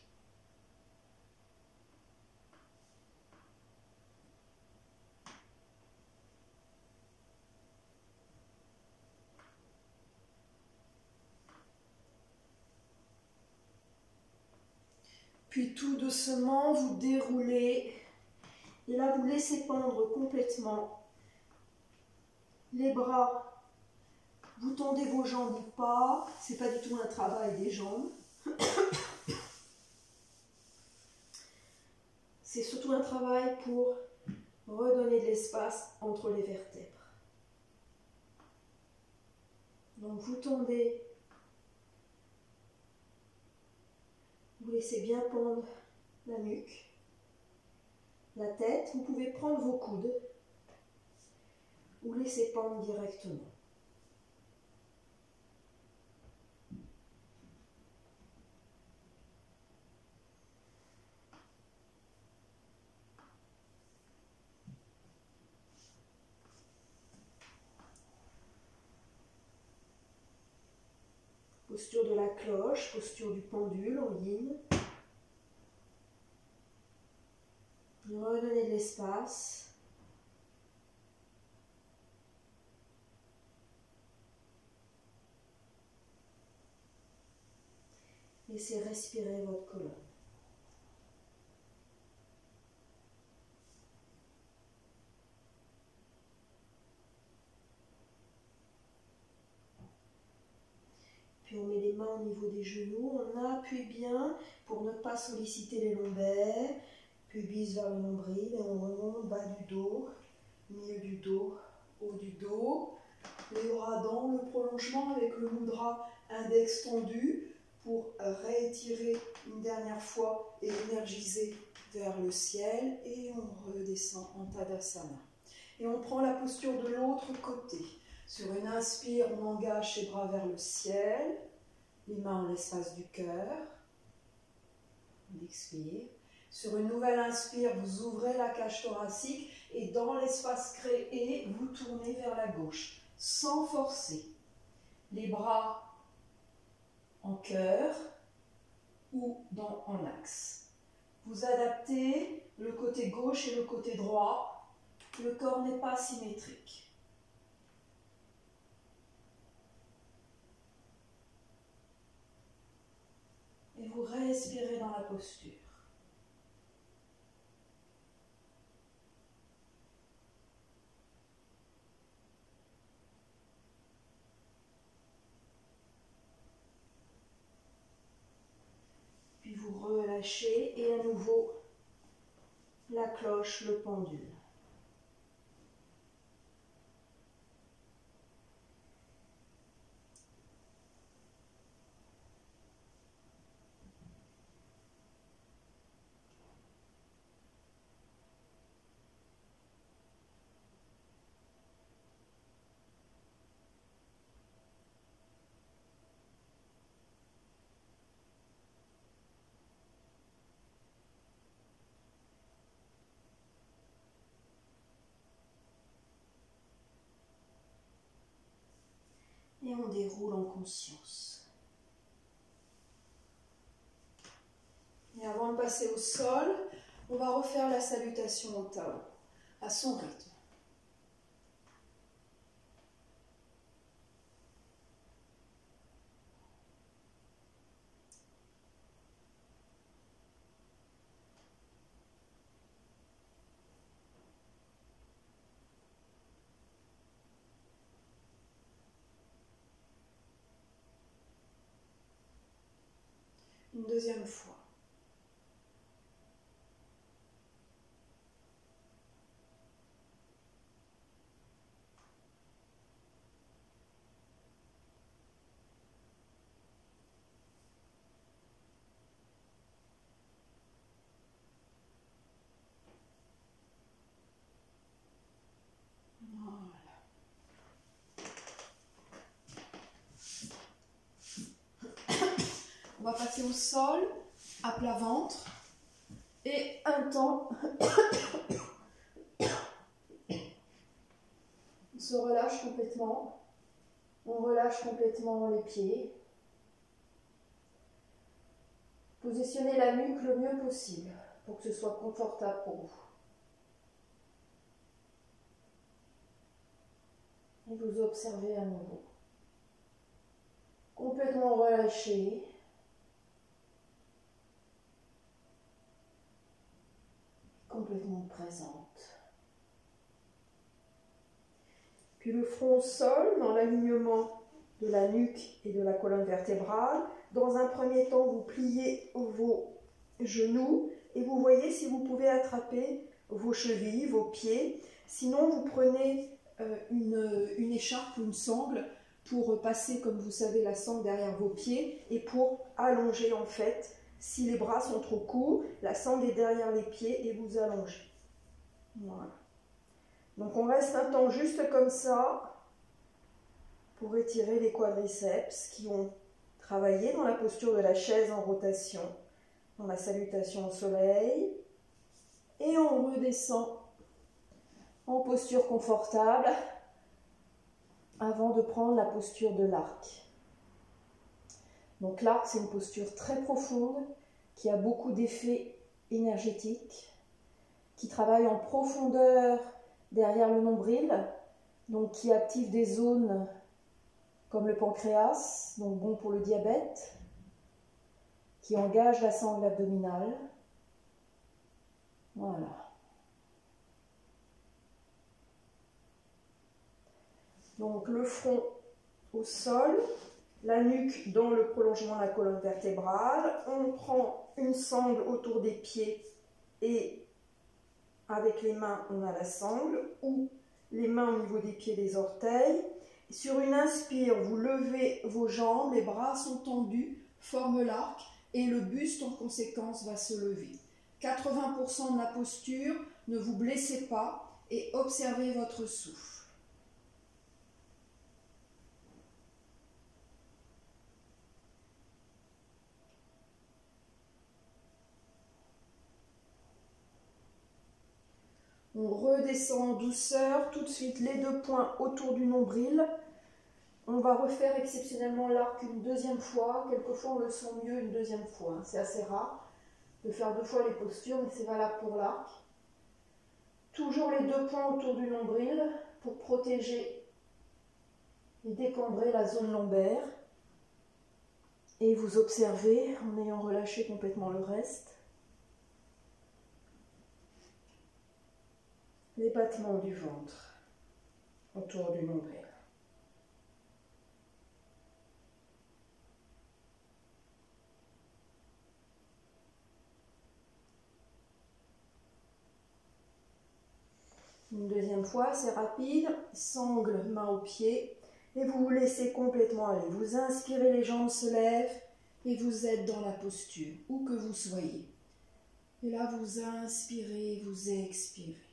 Puis tout doucement, vous déroulez. Et là, vous laissez pendre complètement les bras. Vous tendez vos jambes ou pas. Ce n'est pas du tout un travail des jambes. C'est surtout un travail pour redonner de l'espace entre les vertèbres. Donc vous tendez. Vous laissez bien pendre la nuque, la tête. Vous pouvez prendre vos coudes ou laisser pendre directement. Posture de la cloche, posture du pendule en yin. Redonnez de l'espace. Laissez respirer votre colonne. Puis on met les mains au niveau des genoux, on appuie bien pour ne pas solliciter les lombaires, pubis vers le nombril et on remonte bas du dos, milieu du dos, haut du dos, les bras dans le prolongement avec le mudra index tendu pour réétirer une dernière fois et énergiser vers le ciel et on redescend en Tadasana. Et on prend la posture de l'autre côté. Sur une inspire, on engage ses bras vers le ciel, les mains en l'espace du cœur. On expire. Sur une nouvelle inspire, vous ouvrez la cage thoracique et dans l'espace créé, vous tournez vers la gauche, sans forcer. Les bras en cœur ou en axe. Vous adaptez le côté gauche et le côté droit. Le corps n'est pas symétrique. Et vous respirez dans la posture. Puis vous relâchez et à nouveau la cloche, le pendule. Et on déroule en conscience. Et avant de passer au sol, on va refaire la salutation au Tao, à son rythme. Une deuxième fois. va passer au sol, à plat ventre. Et un temps, on se relâche complètement. On relâche complètement les pieds. Positionnez la nuque le mieux possible pour que ce soit confortable pour vous. Et vous observez à nouveau. Complètement relâché. Complètement présente. Puis le front au sol, dans l'alignement de la nuque et de la colonne vertébrale. Dans un premier temps, vous pliez vos genoux et vous voyez si vous pouvez attraper vos chevilles, vos pieds. Sinon, vous prenez une écharpe ou une sangle pour passer, comme vous savez, la sangle derrière vos pieds et pour allonger en fait. Si les bras sont trop courts, la sangle est derrière les pieds et vous allongez. Voilà. Donc on reste un temps juste comme ça pour étirer les quadriceps qui ont travaillé dans la posture de la chaise en rotation, dans la salutation au soleil. Et on redescend en posture confortable avant de prendre la posture de l'arc. Donc l'arc, c'est une posture très profonde qui a beaucoup d'effets énergétiques, qui travaille en profondeur derrière le nombril, donc qui active des zones comme le pancréas, donc bon pour le diabète, qui engage la sangle abdominale. Voilà. Donc le front au sol, la nuque dans le prolongement de la colonne vertébrale. On prend une sangle autour des pieds et avec les mains, on a la sangle ou les mains au niveau des pieds, des orteils. Sur une inspire, vous levez vos jambes, les bras sont tendus, forment l'arc et le buste en conséquence va se lever. 80% de la posture, ne vous blessez pas et observez votre souffle. On redescend en douceur, tout de suite les deux poings autour du nombril. On va refaire exceptionnellement l'arc une deuxième fois. Quelquefois on le sent mieux une deuxième fois. C'est assez rare de faire deux fois les postures, mais c'est valable pour l'arc. Toujours les deux poings autour du nombril pour protéger et décambrer la zone lombaire. Et vous observez en ayant relâché complètement le reste. Les battements du ventre autour du nombril. Une deuxième fois, c'est rapide, sangle, main au pied, et vous vous laissez complètement aller. Vous inspirez, les jambes se lèvent, et vous êtes dans la posture, où que vous soyez. Et là, vous inspirez, vous expirez.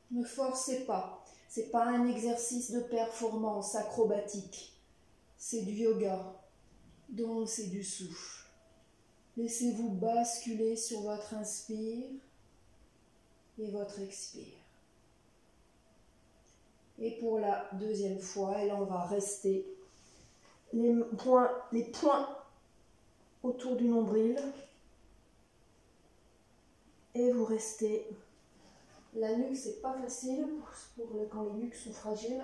Ne forcez pas. Ce n'est pas un exercice de performance acrobatique. C'est du yoga. Donc c'est du souffle. Laissez-vous basculer sur votre inspire et votre expire. Et pour la deuxième fois, et là on va rester les poings autour du nombril. Et vous restez. La nuque, c'est pas facile quand les nuques sont fragiles.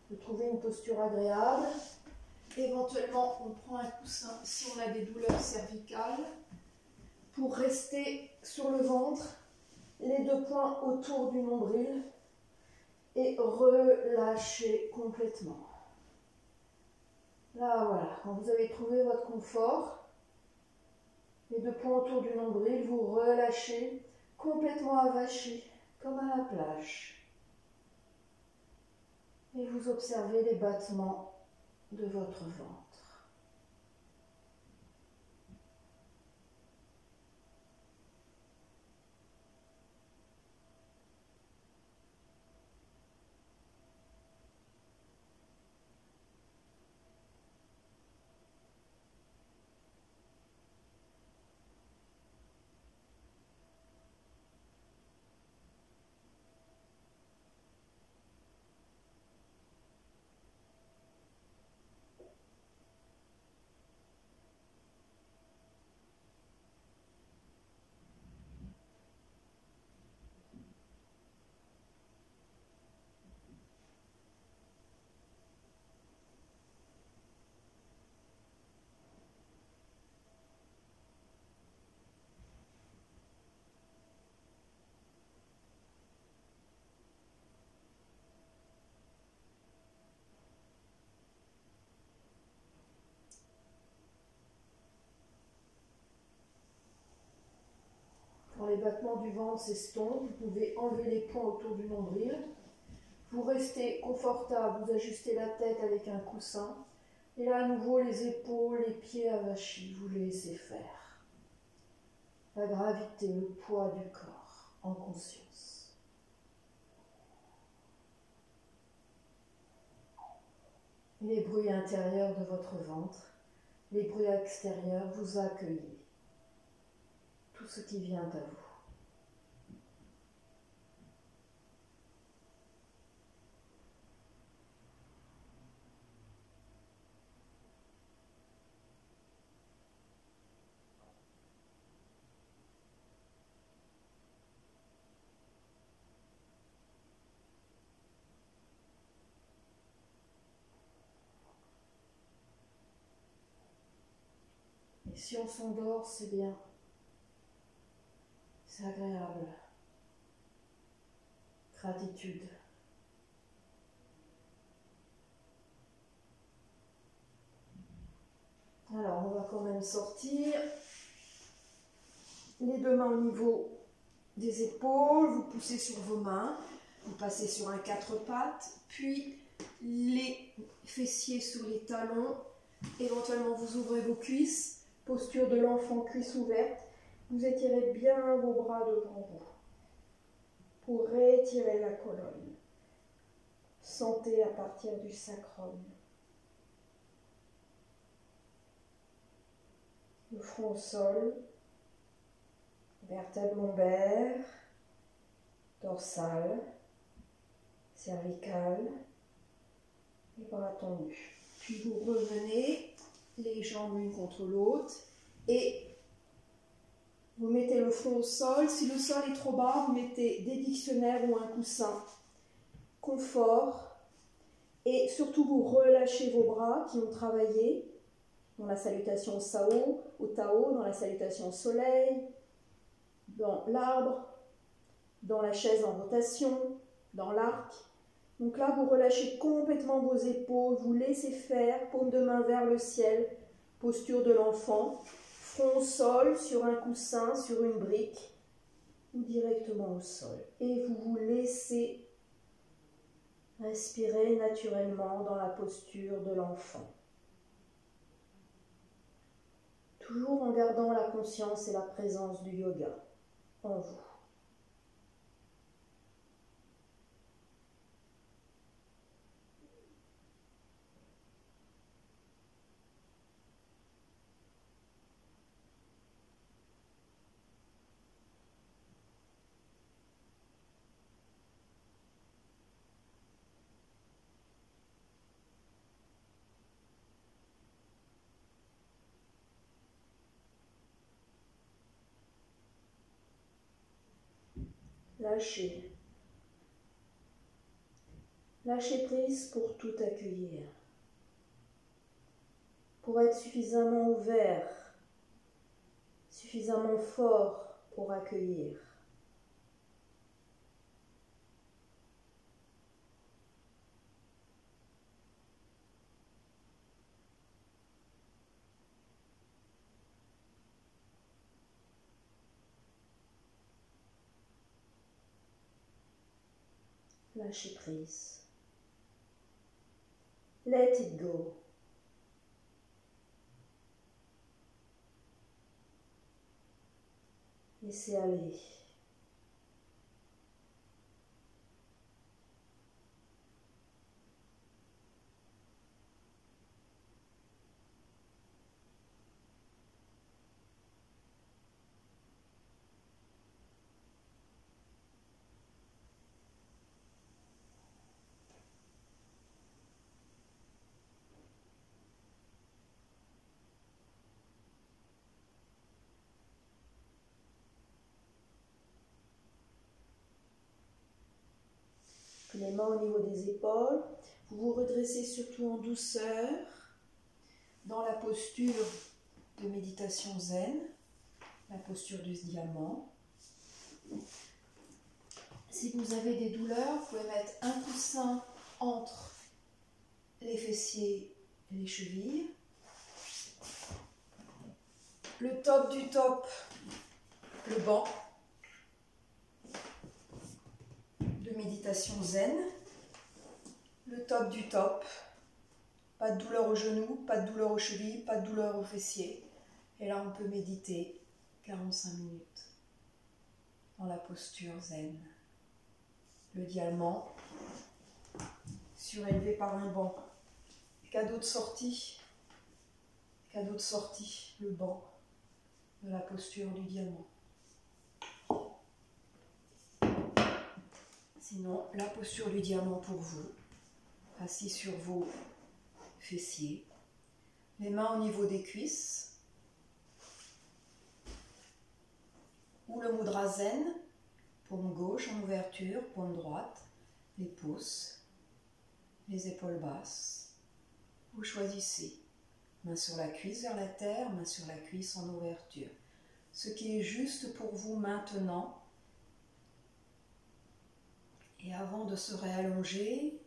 De trouver une posture agréable. Éventuellement, on prend un coussin si on a des douleurs cervicales pour rester sur le ventre, les deux poings autour du nombril et relâcher complètement. Là, voilà, quand vous avez trouvé votre confort, les deux poings autour du nombril, vous relâchez complètement avachi, comme à la plage. Et vous observez les battements de votre ventre. Quand les battements du ventre s'estompent, vous pouvez enlever les poings autour du nombril. Vous restez confortable, vous ajustez la tête avec un coussin. Et là, à nouveau, les épaules, les pieds avachis, vous les laissez faire. La gravité, le poids du corps, en conscience. Les bruits intérieurs de votre ventre, les bruits extérieurs, vous accueillez tout ce qui vient à vous. Et si on s'endort, c'est bien. C'est agréable. Gratitude. Alors, on va quand même sortir. Les deux mains au niveau des épaules, vous poussez sur vos mains, vous passez sur un quatre pattes, puis les fessiers sur les talons, éventuellement vous ouvrez vos cuisses, posture de l'enfant, cuisse ouverte, vous étirez bien vos bras devant vous pour réétirer la colonne. Sentez à partir du sacrum. Le front au sol, vertèbre lombaire, dorsale, cervicale, les bras tendus. Puis vous revenez, les jambes l'une contre l'autre, et vous mettez le front au sol. Si le sol est trop bas, vous mettez des dictionnaires ou un coussin. Confort. Et surtout, vous relâchez vos bras qui ont travaillé dans la salutation au Tao, dans la salutation au soleil, dans l'arbre, dans la chaise en rotation, dans l'arc. Donc là, vous relâchez complètement vos épaules, vous laissez faire, paume de main vers le ciel, posture de l'enfant, front au sol, sur un coussin, sur une brique, ou directement au sol. Et vous vous laissez respirer naturellement dans la posture de l'enfant. Toujours en gardant la conscience et la présence du yoga en vous. Lâchez. Lâchez prise pour tout accueillir. Pour être suffisamment ouvert, suffisamment fort pour accueillir. Lâchez prise. Let it go. Laissez aller. Les mains au niveau des épaules. Vous vous redressez surtout en douceur dans la posture de méditation zen, la posture du diamant. Si vous avez des douleurs, vous pouvez mettre un coussin entre les fessiers et les chevilles. Le top du top, le banc, méditation zen, le top du top. Pas de douleur aux genoux, pas de douleur aux chevilles, pas de douleur aux fessiers. Et là, on peut méditer 45 minutes dans la posture zen. Le diamant, surélevé par un banc. Cadeau de sortie, le banc de la posture du diamant. Sinon, la posture du diamant pour vous, assis sur vos fessiers, les mains au niveau des cuisses, ou le mudra zen, paume gauche en ouverture, paume droite, les pouces, les épaules basses. Vous choisissez, main sur la cuisse vers la terre, main sur la cuisse en ouverture. Ce qui est juste pour vous maintenant. Et avant de se réallonger,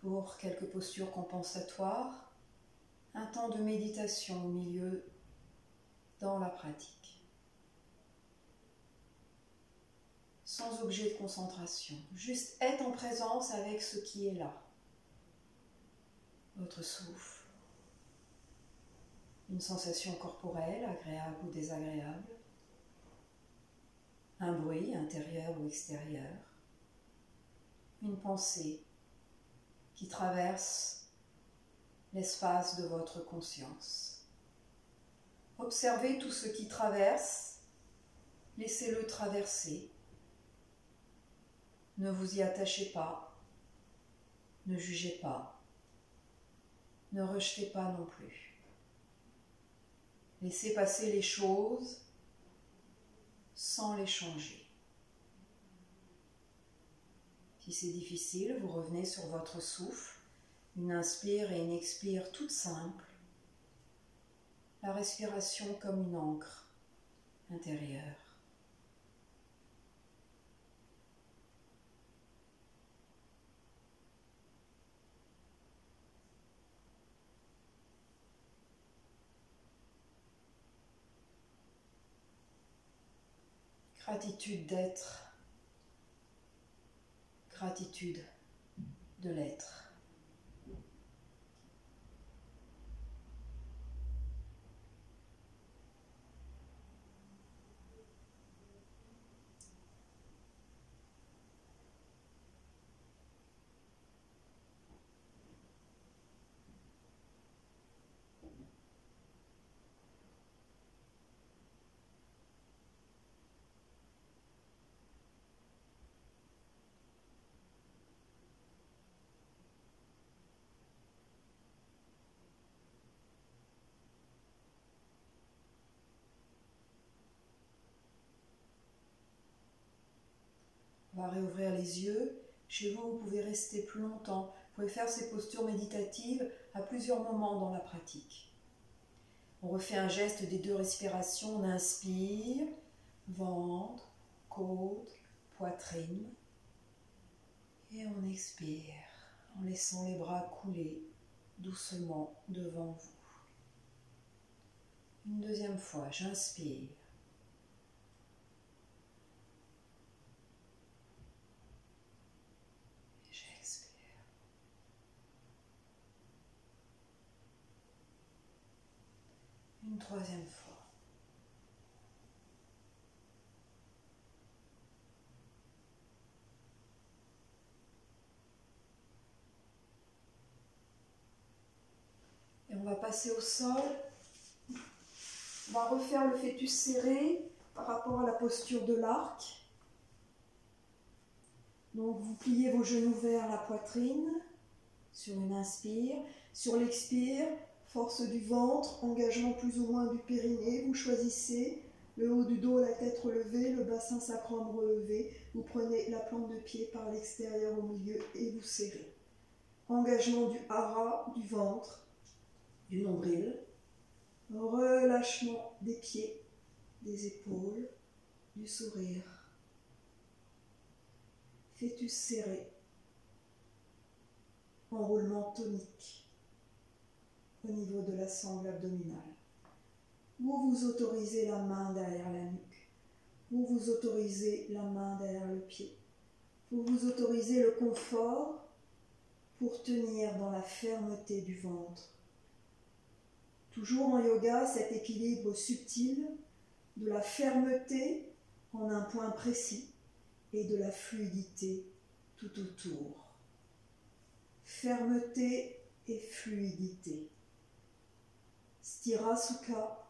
pour quelques postures compensatoires, un temps de méditation au milieu dans la pratique. Sans objet de concentration, juste être en présence avec ce qui est là. Votre souffle, une sensation corporelle, agréable ou désagréable, un bruit intérieur ou extérieur, une pensée qui traverse l'espace de votre conscience. Observez tout ce qui traverse, laissez-le traverser. Ne vous y attachez pas, ne jugez pas, ne rejetez pas non plus. Laissez passer les choses sans les changer. Si c'est difficile, vous revenez sur votre souffle, une inspire et une expire toute simple, la respiration comme une encre intérieure. Gratitude d'être, gratitude de l'être. On va réouvrir les yeux. Chez vous, vous pouvez rester plus longtemps. Vous pouvez faire ces postures méditatives à plusieurs moments dans la pratique. On refait un geste des 2 respirations. On inspire, ventre, côte, poitrine. Et on expire en laissant les bras couler doucement devant vous. Une deuxième fois, j'inspire. Une troisième fois. Et on va passer au sol. On va refaire le fœtus serré par rapport à la posture de l'arc. Donc vous pliez vos genoux vers la poitrine sur une inspire. Sur l'expire, force du ventre, engagement plus ou moins du périnée. Vous choisissez le haut du dos, la tête relevée, le bassin sacrum relevé. Vous prenez la plante de pied par l'extérieur au milieu et vous serrez. Engagement du hara, du ventre, du nombril. Relâchement des pieds, des épaules, du sourire. Fœtus serré. Enroulement tonique au niveau de la sangle abdominale. Vous vous autorisez la main derrière la nuque. Vous vous autorisez la main derrière le pied. Vous vous autorisez le confort pour tenir dans la fermeté du ventre. Toujours en yoga, cet équilibre subtil de la fermeté en un point précis et de la fluidité tout autour. Fermeté et fluidité. Sthira Sukha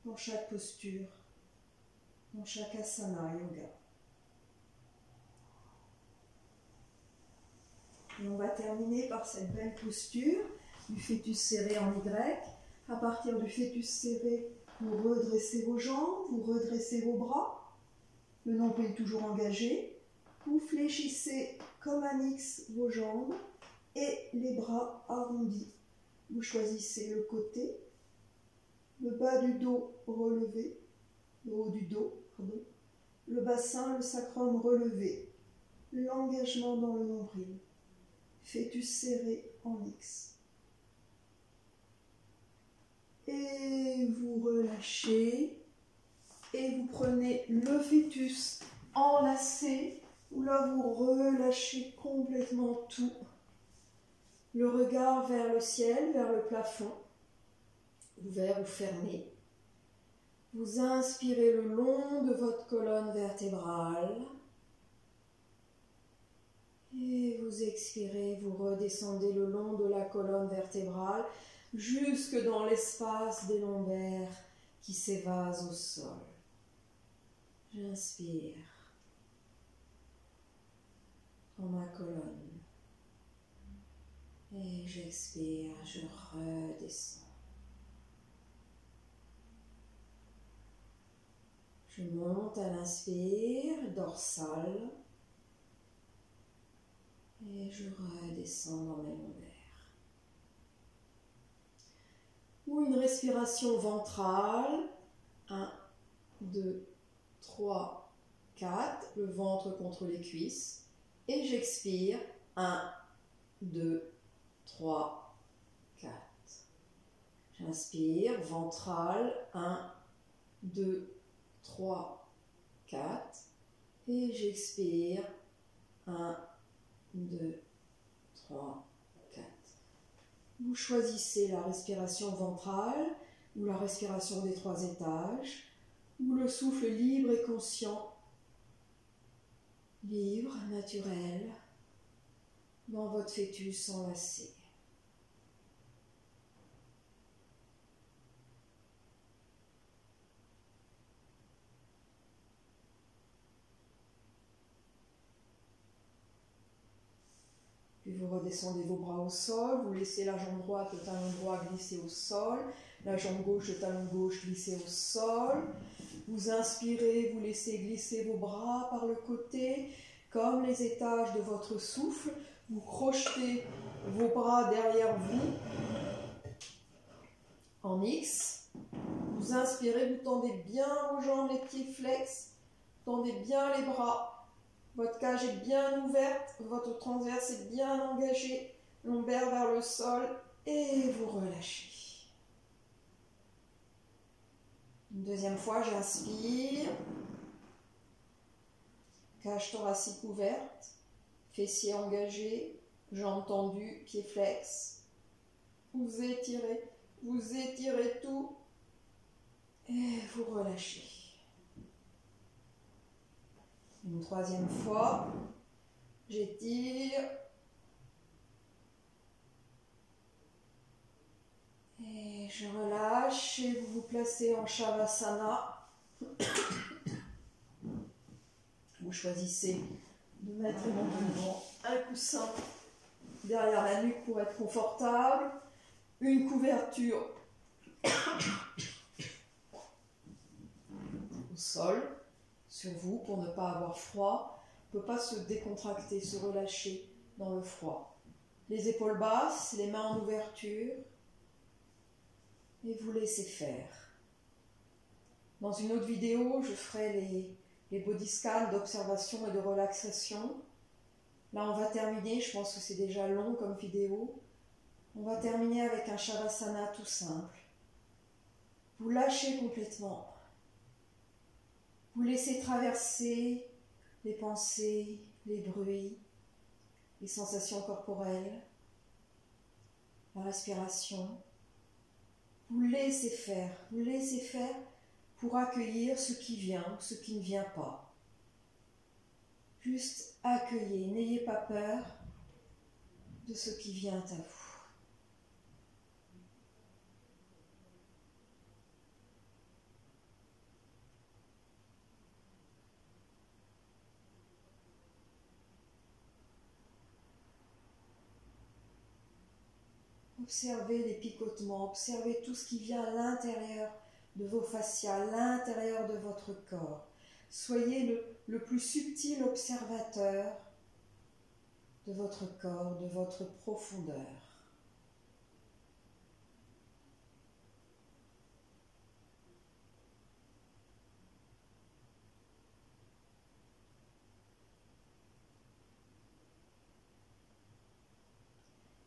dans chaque posture, dans chaque asana yoga. Et on va terminer par cette belle posture du fœtus serré en Y. À partir du fœtus serré, vous redressez vos jambes, vous redressez vos bras, le nombril toujours engagé. Vous fléchissez comme un X vos jambes et les bras arrondis. Vous choisissez le côté, le bas du dos relevé, le haut du dos, pardon, le bassin, le sacrum relevé, l'engagement dans le nombril. Fœtus serré en X. Et vous relâchez. Et vous prenez le fœtus enlacé. Où là vous relâchez complètement tout. Le regard vers le ciel, vers le plafond. Ouvert ou fermé. Vous inspirez le long de votre colonne vertébrale. Et vous expirez, vous redescendez le long de la colonne vertébrale jusque dans l'espace des lombaires qui s'évasent au sol. J'inspire dans ma colonne et j'expire, je redescends. Je monte à l'inspire, dorsale. Et je redescends dans mes lombaires. Ou une respiration ventrale. 1, 2, 3, 4. Le ventre contre les cuisses. Et j'expire. 1, 2, 3, 4. J'inspire. Ventrale. 1, 2, 3, 4. Et j'expire. 1, 2, 3, 4. Vous choisissez la respiration ventrale ou la respiration des 3 étages ou le souffle libre et conscient, libre, naturel, dans votre fœtus enlacé. Puis vous redescendez vos bras au sol, vous laissez la jambe droite, le talon droit glisser au sol, la jambe gauche, le talon gauche glisser au sol. Vous inspirez, vous laissez glisser vos bras par le côté, comme les étages de votre souffle. Vous crochetez vos bras derrière vous en X. Vous inspirez, vous tendez bien vos jambes, les pieds flex, tendez bien les bras. Votre cage est bien ouverte, votre transverse est bien engagé, lombaire vers le sol et vous relâchez. Une deuxième fois, j'inspire. Cage thoracique ouverte, fessiers engagés, jambes tendues, pieds flex. Vous étirez tout et vous relâchez. Une troisième fois, j'étire et je relâche et vous vous placez en Shavasana. Vous choisissez de mettre éventuellement un coussin derrière la nuque pour être confortable, une couverture au sol sur vous pour ne pas avoir froid. On ne peut pas se décontracter, se relâcher dans le froid. Les épaules basses, les mains en ouverture et vous laissez faire. Dans une autre vidéo, je ferai les body scans d'observation et de relaxation. Là, on va terminer, je pense que c'est déjà long comme vidéo. On va terminer avec un Shavasana tout simple. Vous lâchez complètement. Vous laissez traverser les pensées, les bruits, les sensations corporelles, la respiration. Vous laissez faire pour accueillir ce qui vient ou ce qui ne vient pas. Juste accueillez, n'ayez pas peur de ce qui vient à vous. Observez les picotements, observez tout ce qui vient à l'intérieur de vos fascias, à l'intérieur de votre corps. Soyez le plus subtil observateur de votre corps, de votre profondeur.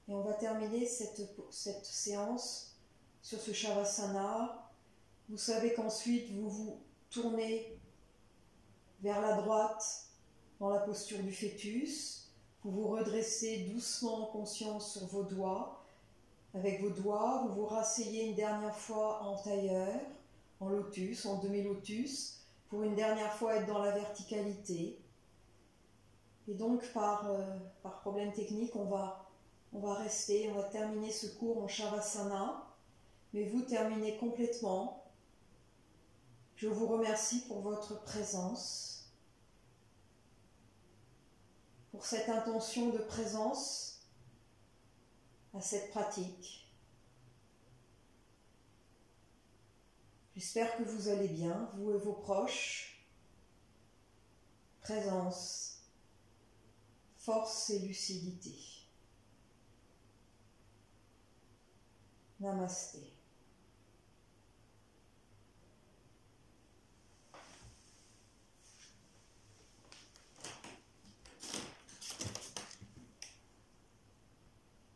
Et on va terminer cette séance sur ce Shavasana. Vous savez qu'ensuite vous vous tournez vers la droite dans la posture du fœtus. Vous vous redressez doucement en conscience sur vos doigts. Avec vos doigts, vous vous rasseyez une dernière fois en tailleur, en lotus, en demi-lotus, pour une dernière fois être dans la verticalité. Et donc par problème technique, on va terminer ce cours en Shavasana, mais vous terminez complètement. Je vous remercie pour votre présence, pour cette intention de présence à cette pratique. J'espère que vous allez bien, vous et vos proches. Présence, force et lucidité. Namasté.